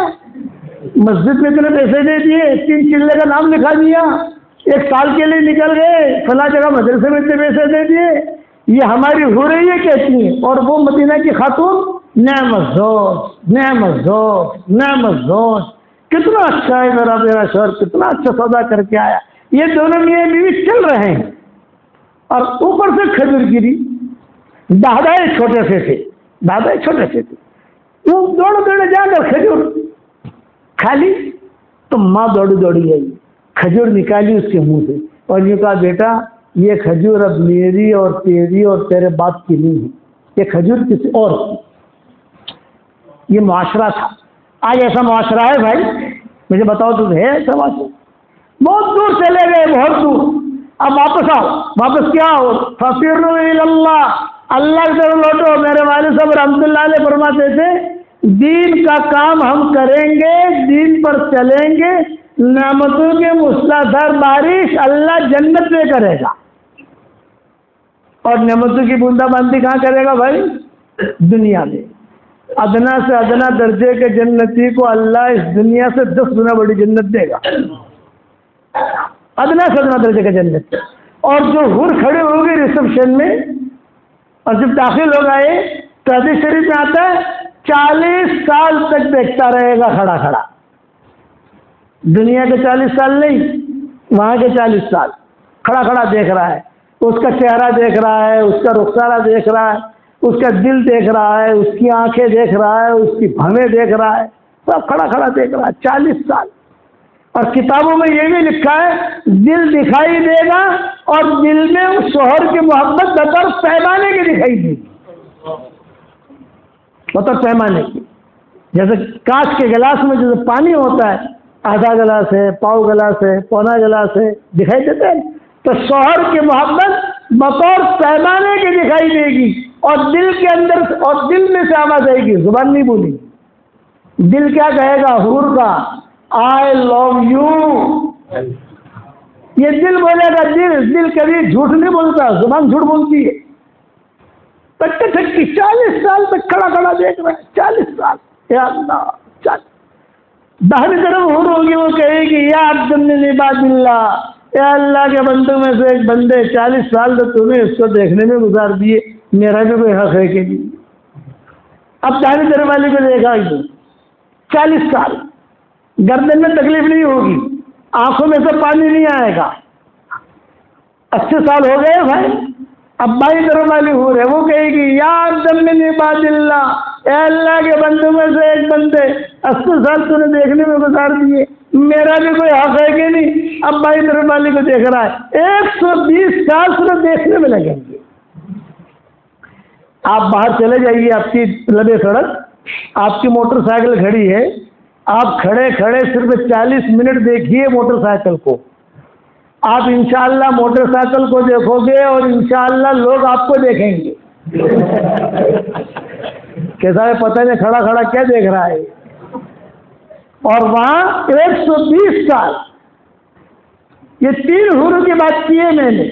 مسجد میں اتنے پیسے دے دیے، 3 چلے کا نام لکھا دیا، 1 سال کے لیے نکل گئے، فلاں جگہ مدرسے میں اتنے پیسے دے دیے، یہ ہماری ہو رہی ہے کہتی ہیں، اور وہ مدینہ کی خاتون نعم الزوج نعم الزوج نعم الزوج، کتنا اچھا ہے میرا شوہر، کتنا اچھا سودا کر کے آیا، یہ دونوں میاں بیوی چل رہے ہیں، اور اوپر سے کھجور گری، دادا چھوٹے سے تھے، وہ دوڑ جا کر کھجور کھا لی، تو ماں دوڑی آئی، کھجور نکالی اس کے منہ سے اور یہ کہا بیٹا یہ کھجور اب میری اور تیری اور تیرے باپ کی نہیں ہے، یہ کھجور کسی اور کی۔ یہ معاشرہ تھا۔ آج ایسا معاشرہ ہے بھائی؟ مجھے بتاؤ تو ہے ایسا معاشرہ؟ بہت دور چلے گئے، بہت دور، اب واپس آؤ، واپس کیا ہو؟ فَفِرُّوا إِلَى اللَّهِ، اللہ کی طرف لوٹو۔ میرے والد صاحب رحمۃ اللہ علیہ فرماتے تھے دین کا کام ہم کریں گے، دین پر چلیں گے، نعمتوں کے موسلادھار بارش اللہ جنت میں کرے گا، اور نعمتوں کی بوندا باندی کہاں کرے گا بھائی؟ دنیا میں۔ ادنا سے ادنا درجے کے جنتی کو اللہ اس دنیا سے 10 گنا بڑی جنت دے گا، ادنا سے ادنا درجے کے جنت۔ اور جو حور کھڑے ہو گئے ریسپشن میں اور جب داخل ہو گئے تو حدیث شریف میں آتا ہے 40 سال تک دیکھتا رہے گا کھڑا کھڑا، دنیا کے 40 سال نہیں، وہاں کے 40 سال کھڑا کھڑا دیکھ رہا ہے، اس کا چہرہ دیکھ رہا ہے، اس کا رخسارہ دیکھ رہا ہے، اس کا دل دیکھ رہا ہے، اس کی آنکھیں دیکھ رہا ہے، اس کی بھویں دیکھ رہا ہے، سب کھڑا کھڑا دیکھ رہا ہے 40 سال۔ اور کتابوں میں یہ بھی لکھا ہے دل دکھائی دے گا اور دل میں اس شوہر کی محبت بطور پیمانے کی دکھائی دے گی، بطور پیمانے کی، جیسے کانچ کے گلاس میں جیسے پانی ہوتا ہے، آدھا گلاس ہے، پاؤ گلاس ہے، پونا گلاس ہے، دکھائی دیتے ہیں، تو شوہر کی محبت بطور پیمانے کی دکھائی دے گی، اور دل کے اندر اور دل میں سے آواز آئے گی، زبان نہیں بولی، دل کیا کہے گا؟ حور کا I love you، یہ دل بولے گا، دل کبھی جھوٹ نہیں بولتا، زبان جھوٹ بولتی ہے۔ پٹے تھکی 40 سال تک کھڑا کھڑا دیکھ رہے ہیں، 40 سال، یا اللہ 40۔ داہنی طرف حور ہوگی، وہ کہے گی یا عبد من عباد اللہ، اے اللہ کے بندوں میں سے ایک بندے، 40 سال تو تمہیں اس کو دیکھنے میں گزار دیے، میرا بھی کوئی حق ہے کہ نہیں؟ اب داہنی طرف والے کو دیکھا گی 40 سال، گردن میں تکلیف نہیں ہوگی، آنکھوں میں سے پانی نہیں آئے گا، 80 سال ہو گئے بھائی، اب بائیں طرف والی حور ہے، وہ کہے گی یا عبد من عباد اللہ، اے اللہ کے بندوں میں سے ایک بندے، 80 سال تو نے دیکھنے میں گزار دیے، میرا بھی کوئی حق ہے کہ نہیں؟ اب بائیں طرف والی کو دیکھ رہا ہے، 120 سال سے دیکھنے میں لگیں گے۔ آپ باہر چلے جائیے، آپ کی لبے سڑک، آپ کی موٹر سائیکل کھڑی ہے، آپ کھڑے کھڑے صرف 40 منٹ دیکھیے موٹر سائیکل کو، آپ انشاءاللہ موٹر سائیکل کو دیکھو گے اور انشاءاللہ لوگ آپ کو دیکھیں گے۔ کیسا ہے پتہ نہیں کھڑا کھڑا کیا دیکھ رہا ہے، اور وہاں 120 سال۔ یہ 3 حوروں کی بات کی ہے میں نے،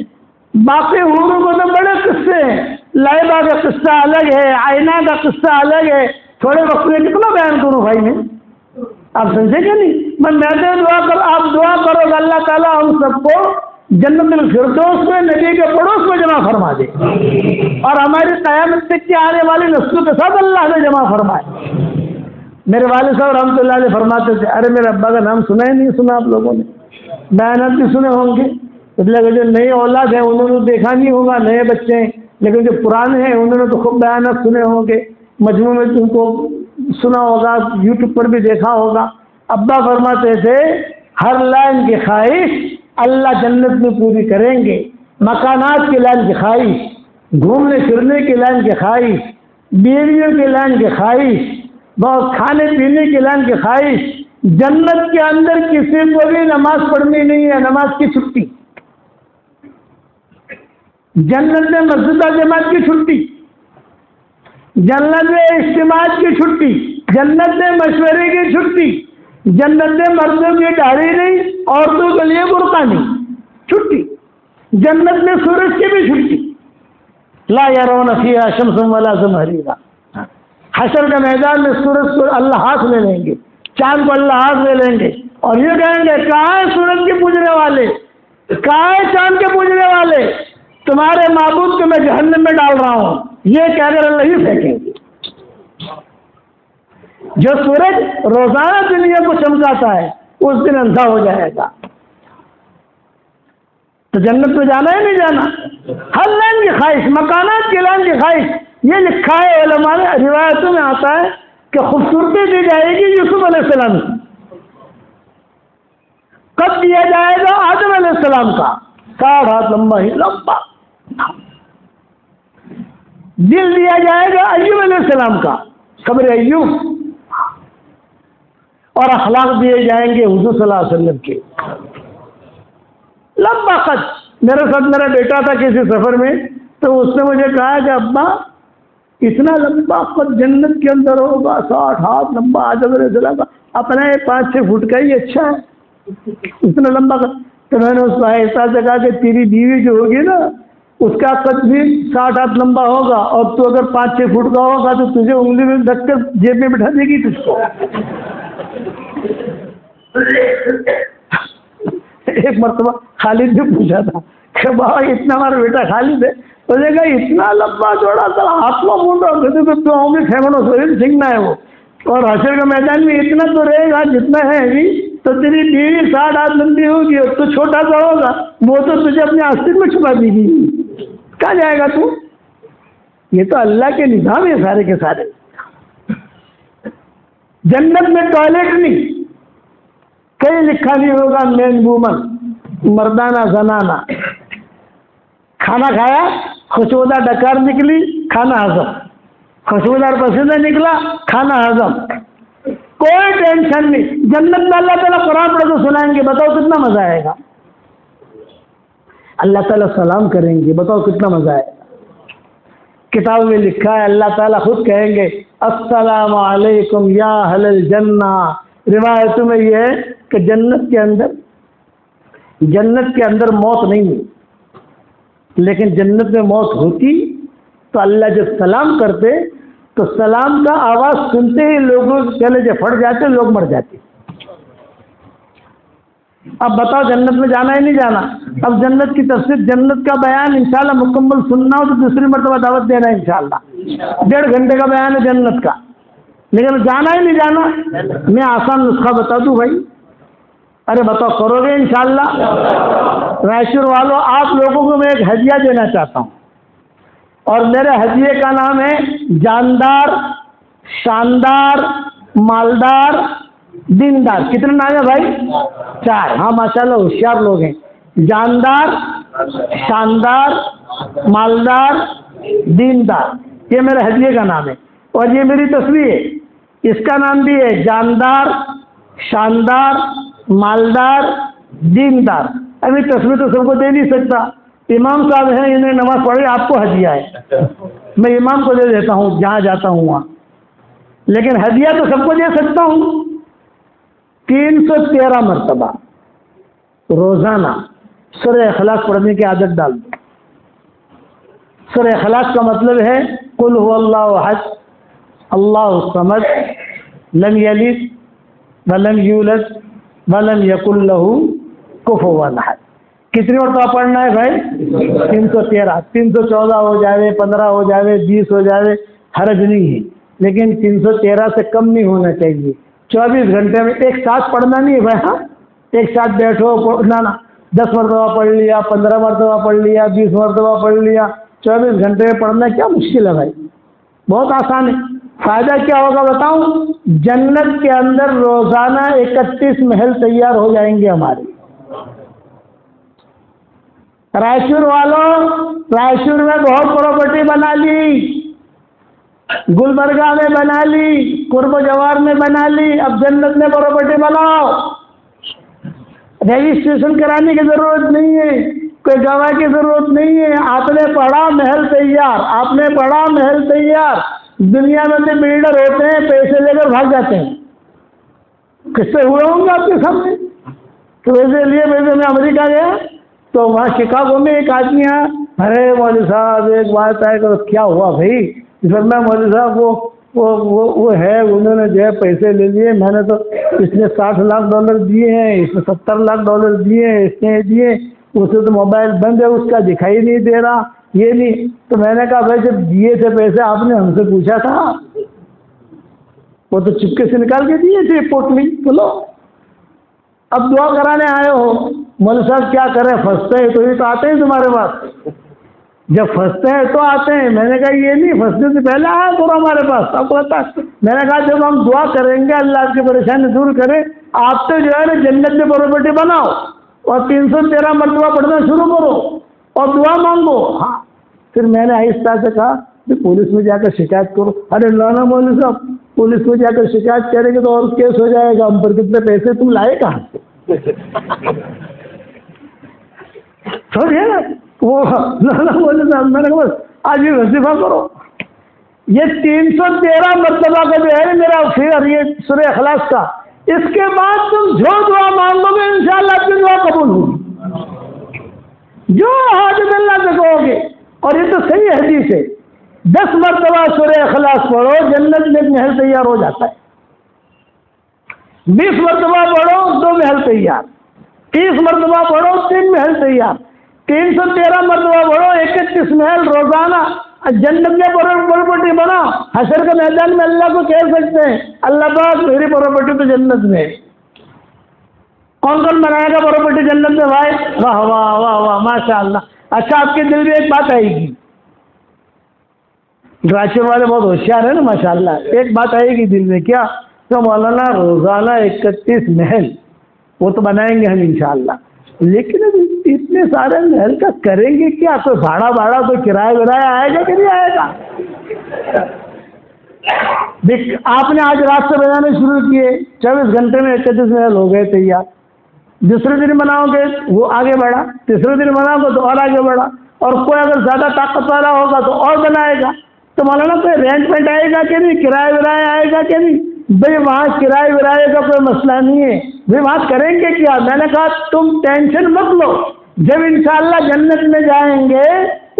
باقی حوروں کو تو بڑے قصے ہیں، لائبہ کا قصہ الگ ہے، آئینہ کا قصہ الگ ہے، تھوڑے وقت میں کتنا بیان کروں بھائی میں، آپ سمجھے کہ نہیں؟ میں دعا کر، آپ دعا کرو کہ اللہ تعالیٰ ہم سب کو جنت الفردوس میں نبی کے پڑوس میں جمع فرما دے، اور ہماری قیامت تک کی آنے والی نسلوں کے ساتھ اللہ نے جمع فرمائے۔ میرے والد صاحب رحمۃ اللہ علیہ فرماتے تھے، ارے میرے ابا کا نام سنا ہی نہیں، سنا آپ لوگوں نے، بیانات بھی سنے ہوں گے، مطلب جو نئی اولاد ہے انہوں نے دیکھا نہیں ہوگا، نئے بچے ہیں، لیکن جو پرانے ہیں انہوں نے تو خوب بیانات سنے ہوں گے، مجموع میں تم کو سنا ہوگا، یوٹیوب پر بھی دیکھا ہوگا۔ ابا فرماتے تھے ہر لائن کی خواہش اللہ جنت میں پوری کریں گے، مکانات کی لائن کی خواہش، گھومنے پھرنے کی لائن کی خواہش، بیویوں کی لائن کی خواہش، بہت کھانے پینے کی لائن کی خواہش، جنت کے اندر کسی کو بھی نماز پڑھنی نہیں ہے، نماز کی چھٹی، جنت میں مسجد جماعت کی چھٹی، جنت میں اجتماعات کی چھٹی، جنت میں مشورے کی چھٹی، جنت میں مردوں کی داڑھی نہیں، عورتوں کے لیے برقع نہیں، چھٹی، جنت میں سورج کی بھی چھٹی، لا یرون فیہا شمس ولا زمہریرا، حشر کے میدان میں سورج کو اللہ ہاتھ میں لیں گے، چاند کو اللہ ہاتھ میں لیں گے اور یہ کہیں گے کہاں ہے سورج کے پوجنے والے، کہاں ہے چاند کے پوجنے والے، تمہارے معبود کو میں جہنم میں ڈال رہا ہوں، یہ کہہ کر اللہ ہی پھینکیں گے۔ جو سورج روزانہ دنیا کو چمکاتا ہے اس دن اندھا ہو جائے گا۔ تو جنت میں جانا ہے نہیں جانا؟ ہر لائن کی خواہش، مکانات کی لائن کی خواہش، یہ لکھا ہے علماء نے، روایتوں میں آتا ہے کہ خوبصورتی دی جائے گی یوسف علیہ السلام کی۔ کب دیا جائے گا؟ آدم علیہ السلام کا 60 ہاتھ لمبا ہی لمبا دل دیا جائے گا ایوب علیہ السلام کا، قبر ایوب، اور اخلاق دیے جائیں گے حضور صلی اللہ علیہ وسلم کے، لمبا قد۔ میرے ساتھ میرا بیٹا تھا کسی سفر میں، تو اس نے مجھے کہا کہ ابا اتنا لمبا قد جنت کے اندر ہوگا، 60 ہاتھ لمبا آدم علیہ السلام کا، اپنا یہ 5-6 فٹ کا ہی اچھا ہے، اتنا لمبا قد۔ تو میں نے اس کو ایسا سے کہا کہ تیری بیوی جو ہوگی نا اس کا قد بھی 60 ہاتھ لمبا ہوگا، اور تو اگر 5-6 فٹ کا ہوگا تو تجھے انگلی میں رکھ کر جیب میں بٹھا دے گی تجھ کو۔ ایک مرتبہ خالد نے پوچھا تھا کہ بابا اتنا ہمارا بیٹا خالد ہے، تو نے کہا اتنا لمبا چوڑا سا ہاتھوں مونڈا تو ہوں گے کھیمنو سورین سنگھنا ہے وہ، اور حشر کے میدان میں اتنا تو رہے گا جتنا ہے ابھی، تو تیری بیوی 60 ہاتھ لمبی ہوگی اور تو چھوٹا سا ہوگا، وہ تو تجھے اپنے آستین میں چھپا دی گی، کہاں جائے گا تو؟ یہ تو اللہ کے نظام ہے سارے کے سارے۔ جنت میں ٹوائلٹ نہیں، کہیں لکھا نہیں ہوگا مین وومن، مردانہ زنانہ، کھانا کھایا خوشبودار ڈکار نکلی کھانا ہضم، خوشبودار پسینہ نکلا کھانا ہضم، کوئی ٹینشن نہیں۔ جنت میں اللہ تعالیٰ قرآن پڑھ کے سنائیں گے، بتاؤ کتنا مزہ آئے گا۔ اللہ تعالیٰ سلام کریں گے، بتاؤ کتنا مزہ آئے گا۔ کتاب میں لکھا ہے اللہ تعالیٰ خود کہیں گے السلام علیکم یا اہل الجنہ۔ روایتوں میں یہ ہے کہ جنت کے اندر موت نہیں ہوئی، لیکن جنت میں موت ہوتی تو اللہ جب سلام کرتے تو سلام کا آواز سنتے ہی لوگوں کے کلیجے پھٹ جاتے، لوگ مر جاتے۔ اب بتاؤ جنت میں جانا ہے نہیں جانا؟ اب جنت کی تفسیر، جنت کا بیان انشاءاللہ مکمل سننا ہو تو دوسری مرتبہ دعوت دینا ہے انشاءاللہ، 1.5 گھنٹے کا بیان ہے جنت کا، لیکن جانا ہی نہیں جانا؟ میں آسان نسخہ بتا دوں بھائی، ارے بتاؤ کرو گے انشاءاللہ؟ رائچور والوں آپ لوگوں کو میں ایک ہدیہ دینا چاہتا ہوں، اور میرے ہدیے کا نام ہے جاندار، شاندار، مالدار، دیندار۔ کتنے نام ہے بھائی؟ 4۔ ہاں ماشاءاللہ ہوشیار لوگ ہیں۔ جاندار، شاندار، مالدار، دیندار، یہ میرے ہدیے کا نام ہے، اور یہ میری تصویر ہے، اس کا نام بھی ہے جاندار، شاندار، مالدار، دیندار۔ ابھی تصویر تو سب کو دے نہیں سکتا، امام صاحب ہیں انہیں نماز پڑھی، آپ کو ہدیہ ہے، میں امام کو دے دیتا ہوں جہاں جاتا ہوں وہاں، لیکن ہدیہ تو سب کو دے سکتا ہوں۔ 313 مرتبہ روزانہ سورہ اخلاص پڑھنے کی عادت ڈال دو۔ سورہ اخلاص کا مطلب ہے قل هو اللہ احد اللہ الصمد لم یلد ولم یولد ولم یکن له کفوا احد۔ کتنی مرتبہ پڑھنا ہے بھائی؟ 313۔ 314 ہو جائے، 15 ہو جائے، 20 ہو جائے، حرج نہیں ہے، لیکن 313 سے کم نہیں ہونا چاہیے۔ 24 گھنٹے میں ایک ساتھ پڑھنا نہیں ہے بھائی، ہاں ایک ساتھ بیٹھو پڑھنا نا، 10 مرتبہ پڑھ لیا، 15 مرتبہ پڑھ لیا، 20 مرتبہ پڑھ لیا، 24 گھنٹے میں پڑھنا کیا مشکل ہے بھائی، بہت آسان ہے۔ فائدہ کیا ہوگا بتاؤں؟ جنت کے اندر روزانہ 31 محل تیار ہو جائیں گے ہمارے۔ رائچور والوں، رائچور میں بہت پراپرٹی بنا لی، گلبرگہ میں بنا لی، قرب و جوار میں بنا لی، اب جنت میں پراپرٹی بناؤ، رجسٹریشن کرانے کی ضرورت نہیں ہے، کوئی گواہ کی ضرورت نہیں ہے، آپ نے پڑھا محل تیار، آپ نے پڑھا محل تیار۔ دنیا میں بھی بلڈر ہوتے ہیں پیسے لے کر بھاگ جاتے ہیں، کس سے ہوئے ہوں گے آپ کے سامنے؟ تو ویسے لیے ویسے میں امریکہ گیا تو وہاں شکاگو میں ایک آدمی ہے، ارے مولوی صاحب ایک بات ہے کہ کیا ہوا بھائی؟ سر میں مولوی صاحب وہ وہ ہے, انہوں نے جو ہے پیسے لے لیے, میں نے تو اس نے $60 لاکھ دیے ہیں, اس نے $70 لاکھ دیے ہیں, اس نے دیے, اسے تو موبائل بند ہے, اس کا دکھائی نہیں دے رہا, یہ نہیں. تو میں نے کہا بھائی جب دیے تھے پیسے آپ نے ہم سے پوچھا تھا؟ وہ تو چپکے سے نکال کے دیے تھے پوٹلی. بولو اب دعا کرانے آئے ہو, مولوی صاحب کیا کریں, پھنستے ہیں تو یہ تو آتے ہیں تمہارے پاس, جب پھنستے ہیں تو آتے ہیں. میں نے کہا یہ نہیں, پھنسنے سے پہلے آیا کرو ہمارے پاس. آپ کو پتا, میں نے کہا جب ہم دعا کریں گے اللہ آپ کی پریشانی دور کرے, آپ تو جو ہے نا جنت میں پراپرٹی بناؤ اور 313 مرتبہ پڑھنا شروع کرو اور دعا مانگو. ہاں پھر میں نے آہستہ سے کہا کہ پولیس میں جا کر شکایت کرو. ارے لانا مولوی صاحب, پولیس میں جا کر شکایت کریں گے تو اور کیس ہو جائے گا ہم پر, کتنے پیسے تم لائے کہاں سے؟ سمجھے نا وہ مولوی صاحب, میں نے کہا بس آج یہ وظیفہ کرو. یہ 313 مرتبہ کا جو ہے میرا پھر یہ سورہ اخلاص کا, اس کے بعد تم جو دعا مانگو گے انشاءاللہ آپ کی دعا قبول ہوگی, جو حاجت اللہ سے کہو گے. اور یہ تو صحیح حدیث ہے, 10 مرتبہ سورہ اخلاص پڑھو جنت میں ایک محل تیار ہو جاتا ہے. 20 مرتبہ پڑھو 2 محل تیار, 30 مرتبہ پڑھو 3 محل تیار, 313 مرتبہ پڑھو 31 محل روزانہ جنت میں پراپرٹی بنا. حشر کے میدان میں اللہ کو کہہ سکتے ہیں اللہ پاک میری پراپرٹی تو جنت میں. کون کون بنائے گا پراپرٹی جنت میں بھائی؟ واہ واہ واہ واہ ماشاء اللہ. اچھا آپ کے دل میں ایک بات آئے گی, ڈراچر والے بہت ہوشیار ہیں نا ماشاء اللہ. ایک بات آئے گی دل میں, کیا؟ تو مولانا روزانہ 31 محل وہ تو بنائیں گے ہم انشاءاللہ, لیکن اتنے سارے محل کا کریں گے کیا؟ کوئی بھاڑا کوئی کرایہ ورایہ آئے گا کہ نہیں آئے گا؟ آپ نے آج رات سے بنانے شروع کیے, 24 گھنٹے میں 31 محل ہو گئے تیار. دوسرے دن بناؤ گے وہ آگے بڑھا, تیسرے دن بناؤ گے تو اور آگے بڑھا, اور کوئی اگر زیادہ طاقت والا ہوگا تو اور بنائے گا. تو مولانا کوئی رینٹ وینٹ آئے گا کہ نہیں, کرایہ ورایہ آئے گا کہ نہیں؟ بھائی وہاں کرایہ ورایہ کا کوئی مسئلہ نہیں ہے, بھائی وہاں کریں گے کیا؟ میں نے کہا تم ٹینشن مت لو, جب انشاءاللہ جنت میں جائیں گے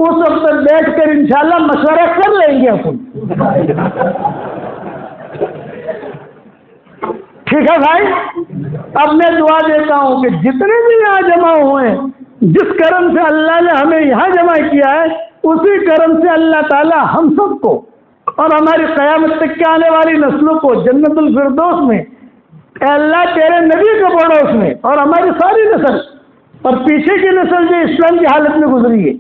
اس وقت بیٹھ کر انشاءاللہ مشورہ کر لیں گے اپن. ٹھیک ہے بھائی. اب میں دعا دیتا ہوں کہ جتنے بھی یہاں جمع ہوئے ہیں, جس کرم سے اللہ نے ہمیں یہاں جمع کیا ہے اسی کرم سے اللہ تعالی ہم سب کو اور ہماری قیامت تک کے آنے والی نسلوں کو جنت الفردوس میں, اے اللہ تیرے نبی کے پڑوس میں, اور ہماری ساری نسل اور پیچھے کی نسل جو اسلام کی حالت میں گزری ہے,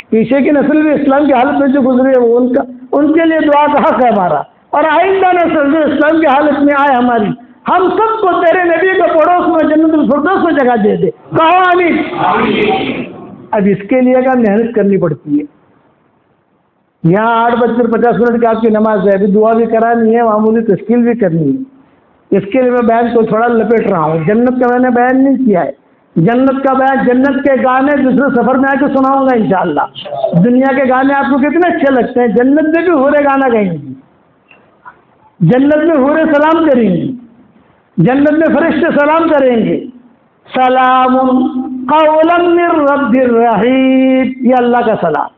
پیچھے کی نسل بھی اسلام کی حالت میں جو گزری ہے وہ ان کے لیے دعا کا حق ہے ہمارا, اور آئندہ نسل جو اسلام کی حالت میں آئے ہماری, ہم سب کو تیرے نبی کے پڑوس میں جنت الفردوس میں جگہ دے دے. کہو آمین. اب اس کے لیے اگر محنت کرنی پڑتی ہے, یہاں 8:50 کی آپ کی نماز ہے, ابھی دعا بھی کرانی ہے, معمولی تشکیل بھی کرنی ہے. اس کے لیے میں بیان کو تھوڑا لپیٹ رہا ہوں. جنت کا میں نے بیان نہیں کیا ہے, جنت کا بیان جنت کے گانے دوسرے سفر میں آ کے سناؤں گا انشاءاللہ. دنیا کے گانے آپ کو کتنے اچھے لگتے ہیں, جنت میں بھی ہورے گانا گائیں گی, جنت میں ہورے سلام کریں گی, جنت میں فرشتے سلام کریں گے. سلام قولا من رب الرحیم, یہ اللہ کا سلام.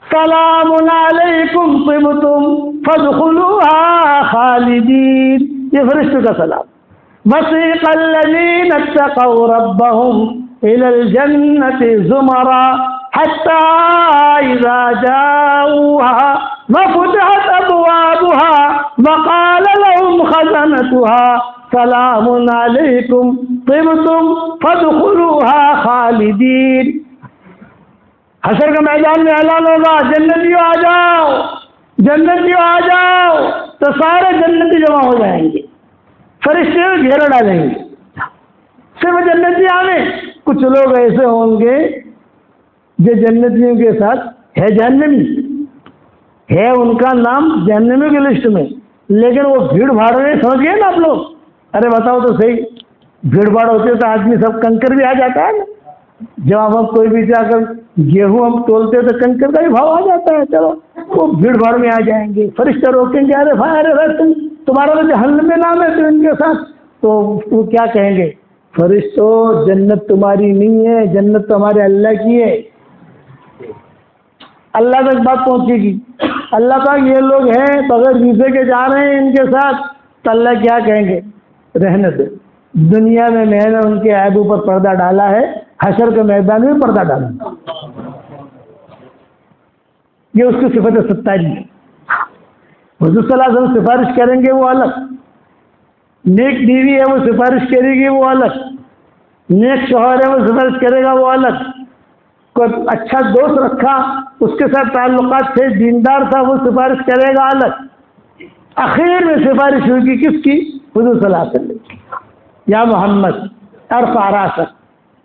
سلام علیکم طبتم فادخلوها خالدین, یہ فرشتوں کا سلام. وسیق الذین اتقوا ربهم الى الجنة زمرا حتى اذا جاءوها وفتحت ابوابها وقال لهم خزنتها سلام علیکم طبتم فادخلوها خالدین. حشر کے میدان میں اعلان ہوگا جنتیوں آ جاؤ, جنتیوں آ جاؤ, تو سارے جنتی جمع ہو جائیں گے, فرشتے گھیرا ڈالیں گے. صرف جنتی آنے, کچھ لوگ ایسے ہوں گے جو جنتیوں کے ساتھ ہے جہنمی, ہے ان کا نام جہنمی کی لسٹ میں, لیکن وہ بھیڑ بھاڑ میں سمجھ گئے نا آپ لوگ. ارے بتاؤ تو صحیح, بھیڑ بھاڑ ہوتی ہے تو آدمی سب کنکر بھی آ جاتا ہے نا. جب ہم کوئی بھی جا کر گیہوں ہم تولتے تو کنکر کا بھی بھاؤ آ جاتا ہے, چلو وہ بھیڑ بھاڑ میں آ جائیں گے. فرشتے روکیں گے, ارے بھائی ارے تمہارا تو جہنم میں نام ہے تو ان کے ساتھ, تو وہ کیا کہیں گے, فرشتوں جنت تمہاری نہیں ہے, جنت تو ہمارے اللہ کی ہے. اللہ تک بات پہنچے گی. اللہ پاک یہ لوگ ہیں بغیر ویزے کے جا رہے ہیں ان کے ساتھ، تو اللہ کیا کہیں گے؟ رہنے دو، دنیا میں میں نے ان کے عیبوں پر پردہ ڈالا ہے، حشر کے میدان میں پردہ ڈالا۔ یہ اس کی صفت 27 ہے۔ حضور صلی اللہ علیہ وسلم سفارش کریں گے وہ الگ، نیک بیوی ہے وہ سفارش کرے گی وہ الگ، نیک شوہر ہے وہ سفارش کرے گا وہ الگ، کوئی اچھا دوست رکھا اس کے ساتھ تعلقات تھے، دیندار تھا، وہ سفارش کرے گا الگ۔ اخیر میں سفارش ہوگی کس کی؟ حضور صلی اللہ علیہ وسلم کی۔ یا محمد ارفع راسک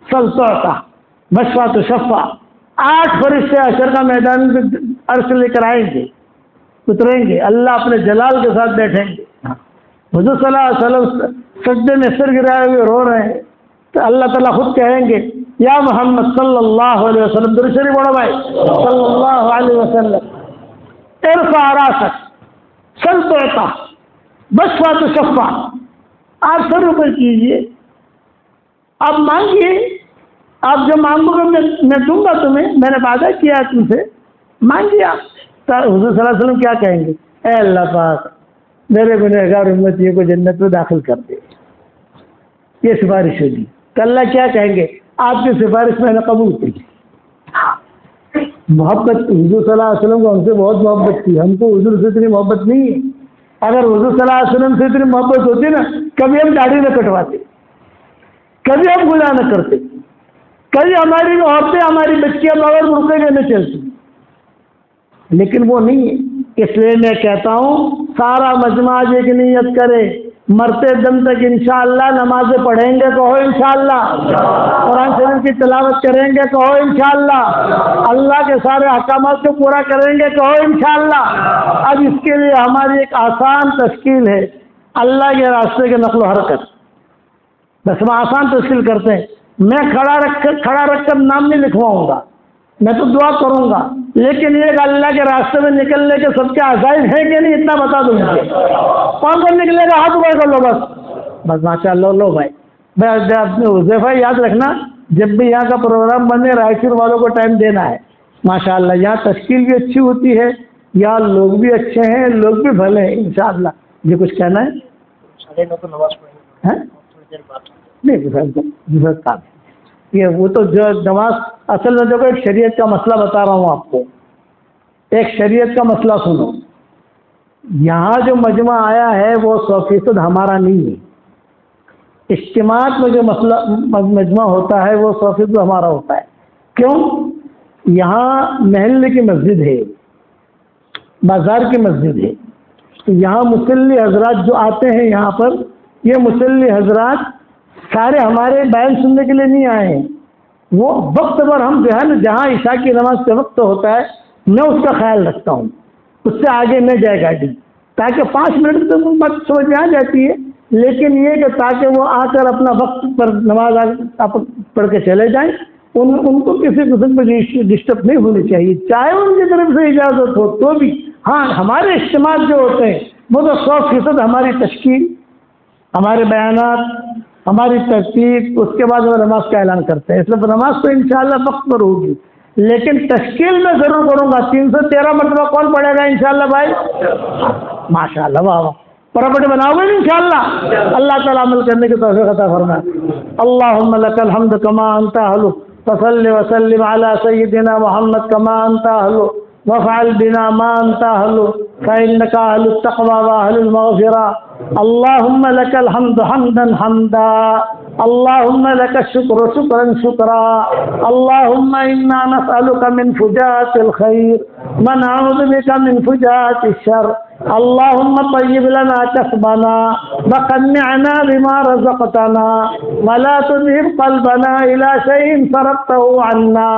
سل تعطیٰ واشفع تشفع، 8 فرشتے حشر کا میدان میں عرش لے کر آئیں گے، اتریں گے، اللہ اپنے جلال کے ساتھ بیٹھیں گے۔ حضور صلی اللہ علیہ وسلم سجدے میں سر گرائے ہوئے رو رہے ہیں، تو اللہ تعالیٰ خود کہیں گے یا محمد صلی اللہ علیہ وسلم، درود شریف پڑھو بھائی، صلی اللہ علیہ وسلم، ارفع راسک سل تعطیٰ واشفع تشفع، آپ سر اوپر کیجئے، آپ مانگیے، آپ جو مانگو گے میں دوں گا تمہیں، میں نے وعدہ کیا ہے تم سے، مانگیے آپ۔ تو حضور صلی اللہ علیہ وسلم کیا کہیں گے؟ اے اللہ پاک میرے گنہگار امتیوں کو جنت میں داخل کر دے، یہ سفارش ہوگی۔ تو اللہ کیا کہیں گے؟ آپ کی سفارش میں نے قبول کی۔ محبت حضور صلی اللہ علیہ وسلم کو ہم سے بہت محبت تھی، ہم کو حضور سے اتنی محبت نہیں ہے۔ اگر حضور صلی اللہ علیہ وسلم سے اتنی محبت ہوتی نا، کبھی ہم داڑھی نہ کٹواتے، کبھی ہم گناہ نہ کرتے، کبھی ہماری عورتیں ہماری بچیاں بغیر برقعے کے نہ چلتی، لیکن وہ نہیں ہے۔ اس لیے میں کہتا ہوں سارا مجمع آج ایک نیت کرے، مرتے دم تک انشاءاللہ نمازیں پڑھیں گے، کہو انشاءاللہ، قرآن شریف کی تلاوت کریں گے، کہو انشاءاللہ، اللہ کے سارے احکامات کو پورا کریں گے، کہو انشاءاللہ۔ اب اس کے لیے ہماری ایک آسان تشکیل ہے، اللہ کے راستے کے نقل و حرکت، بس ہم آسان تشکیل کرتے ہیں۔ میں کھڑا رکھ کر نام نہیں لکھواؤں گا، میں تو دعا کروں گا، لیکن یہ اللہ کے راستے میں نکلنے کے سب کے عزائم ہیں کہ نہیں اتنا بتا دوں گا۔ کون کون نکلے گا ہاتھ اوپر کر لو، بس ماشاء اللہ۔ لو بھائی حذیفہ یاد رکھنا، جب بھی یہاں کا پروگرام بنے رائچور والوں کو ٹائم دینا ہے، ماشاء اللہ یہاں تشکیل بھی اچھی ہوتی ہے، یہاں لوگ بھی اچھے ہیں، لوگ بھی بھلے ہیں انشاءاللہ۔ یہ کچھ کہنا ہے؟ 9:30 نماز پڑھیں نہیں یہ وہ تو جو نماز اصل میں دیکھو، ایک شریعت کا مسئلہ بتا رہا ہوں آپ کو، ایک شریعت کا مسئلہ سنو۔ یہاں جو مجمع آیا ہے وہ 100% ہمارا نہیں ہے، اجتماعات میں جو مجمع ہوتا ہے وہ 100% ہمارا ہوتا ہے۔ کیوں؟ یہاں محلے کی مسجد ہے، بازار کی مسجد ہے، تو یہاں مصلی حضرات جو آتے ہیں یہاں پر، یہ مصلی حضرات سارے ہمارے بیان سننے کے لیے نہیں آئے ہیں، وہ وقت پر ہم جو ہے نا جہاں عشاء کی نماز کا وقت ہوتا ہے میں اس کا خیال رکھتا ہوں، اس سے آگے نہ جائے گاڑی، تاکہ 5 منٹ تو بات سمجھ میں آ جاتی ہے، لیکن یہ کہ تاکہ وہ آ کر اپنا وقت پر نماز پڑھ کے چلے جائیں، ان کو کسی قسم میں ڈسٹرب نہیں ہونی چاہیے، چاہے ان کی طرف سے اجازت ہو تو بھی۔ ہاں ہمارے اجتماعات جو ہوتے ہیں وہ تو 100% ہماری تشکیل، ہمارے بیانات، ہماری ترتیب، اس کے بعد وہ نماز کا اعلان کرتے ہیں، اس لیے نماز تو انشاءاللہ وقت پر ہوگی، لیکن تشکیل میں ضرور کروں گا۔ 313 مرتبہ کون پڑھے گا انشاءاللہ بھائی؟ ماشاءاللہ، واہ واہ، پراپرٹی بناؤ گے انشاءاللہ؟ اللہ تعالیٰ عمل کرنے کی توفیق عطا فرمائے۔ اللہم لک الحمد کما انت اہل، فصل وسلم علی سیدنا محمد کما انت اہل، وفعل بنا ما انت اہل، فإنک اہل التقوی واہل المغفرہ۔ اللہم لک الحمد حمدا حمدا، اللہم لک الشکر شکرا شکرا، اللہم انا نسألک من فجاءة الخیر ونعوذ بک من فجاءة الشر، اللہم طیب لنا کسبنا وقنعنا بما رزقتنا ولا تذهب قلبنا الى شيء فرضته عنا،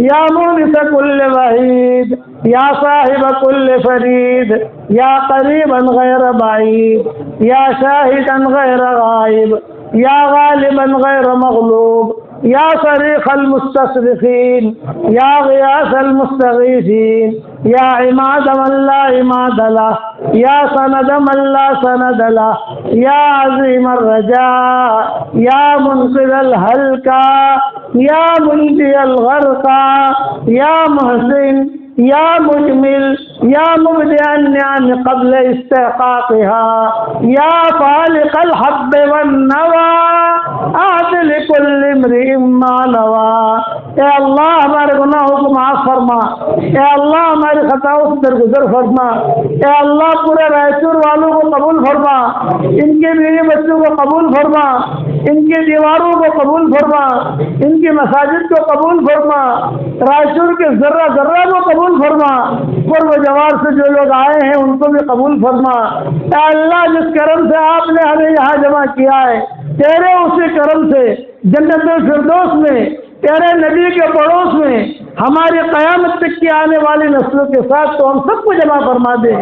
یا مونس کل وحید، یا صاحب کل فرید، یا قریبا غیر بعید، یا شاہدا غیر غائب، یا غالبا غیر مغلوب، یا صریخ المستصرخین، یا غیاث المستغیثین، یا عماد من لا عماد له، یا سند من لا سند له، یا عظیم الرجاء، یا منقذ الہلکا، یا منجی الغرقا، یا محسن، یا مجمل، یا مبدع النعم قبل استحقاقها یا فالق الحب والنوى اعط لكل امرئ ما نوى۔ اے اللہ ہمارے گناہوں کو معاف فرما، اے اللہ ہماری خطاؤں سے درگزر فرما، اے اللہ پورے رائچور والوں کو قبول فرما، ان کے بیوی بچوں کو قبول فرما، ان کی دیواروں کو قبول فرما، ان کی مساجد کو قبول فرما، رائچور کے ذرہ ذرہ کو قبول فرما، قرب و جوار سے جو لوگ آئے ہیں ان کو بھی قبول فرما۔ اے اللہ جس کرم سے آپ نے ہمیں یہاں جمع کیا ہے، تیرے اسی کرم سے جنت الفردوس میں تیرے نبی کے پڑوس میں ہماری قیامت تک کی آنے والی نسلوں کے ساتھ تو ہم سب کو جمع فرما دے،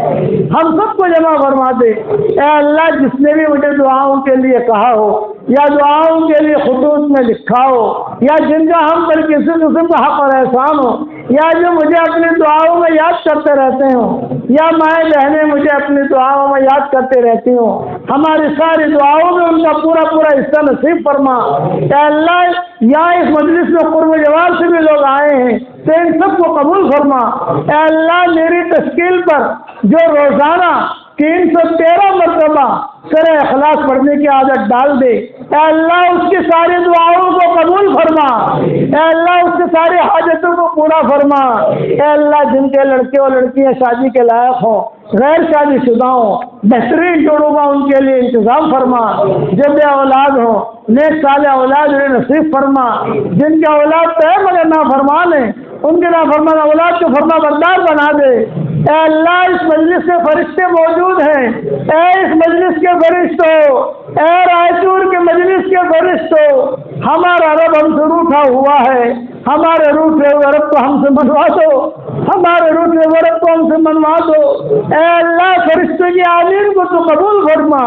ہم سب کو جمع فرما دے۔ اے اللہ جس نے بھی مجھے دعاؤں کے لیے کہا ہو یا دعاؤں کے لیے خطوط میں لکھا ہو یا جن کا ہم پر کسی قسم کا حق اور احسان ہو یا جو مجھے اپنی دعاؤں میں یاد کرتے رہتے ہوں یا مائیں بہنیں مجھے اپنی دعاؤں میں یاد کرتے رہتی ہوں، ہماری ساری دعاؤں میں ان کا پورا پورا حصہ نصیب فرما۔ اے اللہ یہاں اس مجلس میں قرب جوار سے بھی لوگ آئے ہیں تو ان سب کو قبول فرما۔ اے اللہ میری تشکیل پر جو روزانہ 313 مرتبہ سورہ اخلاص پڑھنے کی عادت ڈال دے، اے اللہ اس کی ساری دعاؤں کو قبول فرما، اے اللہ اس کی ساری حاجتوں کو پورا فرما۔ اے اللہ جن کے لڑکے اور لڑکیاں شادی کے لائق ہوں، غیر شادی شدہ ہوں، بہترین جوڑوں کا ان کے لیے انتظام فرما، جو بے اولاد ہوں نیک صالح اولاد انہیں نصیب فرما، جن کے اولاد تو ہے مگر نافرمان ہیں ان کے نافرمان اولاد کو فرما بردار بنا دے۔ اے اللہ اس مجلس کے فرشتے موجود ہیں، اے اس مجلس کے فرشتوں، اے رائچور کے مجلس کے فرشتوں، ہمارا رب ہم سے روٹھا ہوا ہے، ہمارے روٹھے ہوئے رب کو ہم سے منوا دو، ہمارے روٹھے ہوئے رب کو ہم سے منوا دو۔ اے اللہ فرشتے کی آمین کو تو قبول فرما۔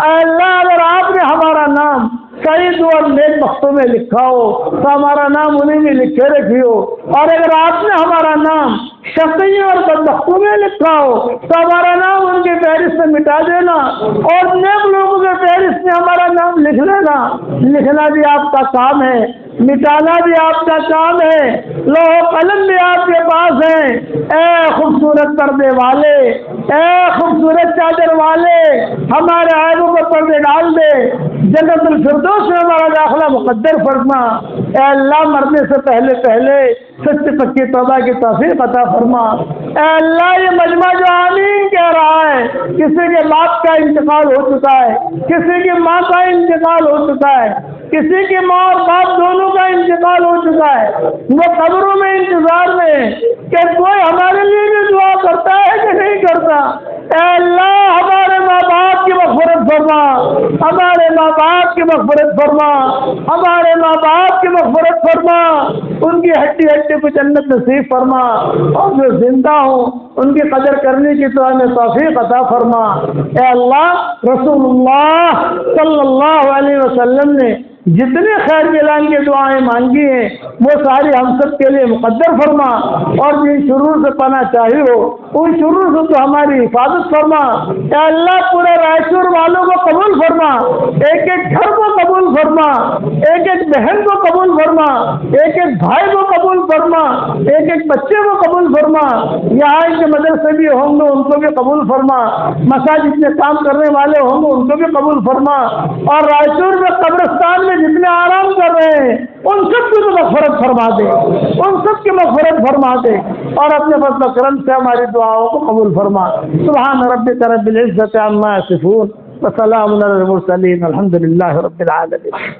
اے اللہ اگر آپ نے ہمارا نام سعید اور نیک بختوں میں لکھا ہو تو ہمارا نام انہیں بھی لکھے رکھیو، اور اگر آپ نے ہمارا نام شقی اور بدبختوں میں لکھا ہو تو ہمارا نام ان کے فہرست سے مٹا دینا، اور نیک لوگوں کے فہرست میں ہمارا نام لکھ لینا۔ لکھنا بھی آپ کا کام ہے، مٹانا بھی آپ کا کام ہے، لوح و قلم بھی آپ کے پاس ہے۔ اے خوبصورت پردے والے، اے خوبصورت چادر والے، ہمارے عیبوں کو پردے ڈال دے، جنت الفردوس میں ہمارا داخلہ مقدر فرما۔ اے اللہ مرنے سے پہلے پہلے سچ پکی توبہ کی توفیق عطا فرما۔ اے اللہ یہ مجمع جو آمین کہہ رہا ہے، کسی کے باپ کا انتقال ہو چکا ہے، کسی کی ماں کا انتقال ہو چکا ہے، کسی کی ماں اور باپ دونوں کا انتقال ہو چکا ہے، وہ قبروں میں انتظار میں کہ کوئی ہمارے لیے بھی دعا کرتا ہے کہ نہیں کرتا۔ اے اللہ ہمارے ماں باپ کی مغفرت فرما، ہمارے ماں باپ کی مغفرت فرما، ہمارے ماں باپ کی مغفرت فرما، ان کی ہڈی ہڈی کو جنت نصیب فرما، اور جو زندہ ہوں ان کی قدر کرنے کی تو ہمیں توفیق عطا فرما۔ اے اللہ رسول اللہ صلی اللہ علیہ وسلم نے جتنے خیر ملان کی دعائیں مانگی ہیں وہ ساری ہم سب کے لیے مقدر فرما، اور جن شرور سے پناہ چاہی ہو ان شرور سے تو ہماری حفاظت فرما۔ اے اللہ پورے رائچور والوں کو قبول فرما، ایک ایک گھر کو قبول فرما، ایک ایک بہن کو قبول فرما، ایک ایک بھائی کو قبول فرما، ایک ایک بچے کو قبول فرما، یہاں ان کے مدرسے بھی ہوں گے ان کو بھی قبول فرما، مساجد میں کام کرنے والے ہوں گے ان کو بھی قبول فرما، اور رائچور میں قبرستان میں جتنے آرام کر رہے ہیں ان سب کی مغفرت فرما دے، ان سب کی مغفرت فرما دے، اور اپنے فضل و کرم سے ہماری دعاؤں کو قبول فرما۔ سبحان ربک رب العزۃ عما یصفون وسلام علی المرسلین الحمد للہ رب العالمین۔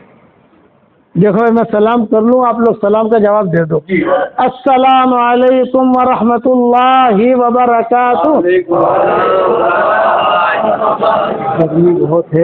دیکھو میں سلام کر لوں، آپ لوگ سلام کا جواب دے دو۔ السلام علیکم ورحمۃ اللہ وبرکاتہ۔ بہت ہے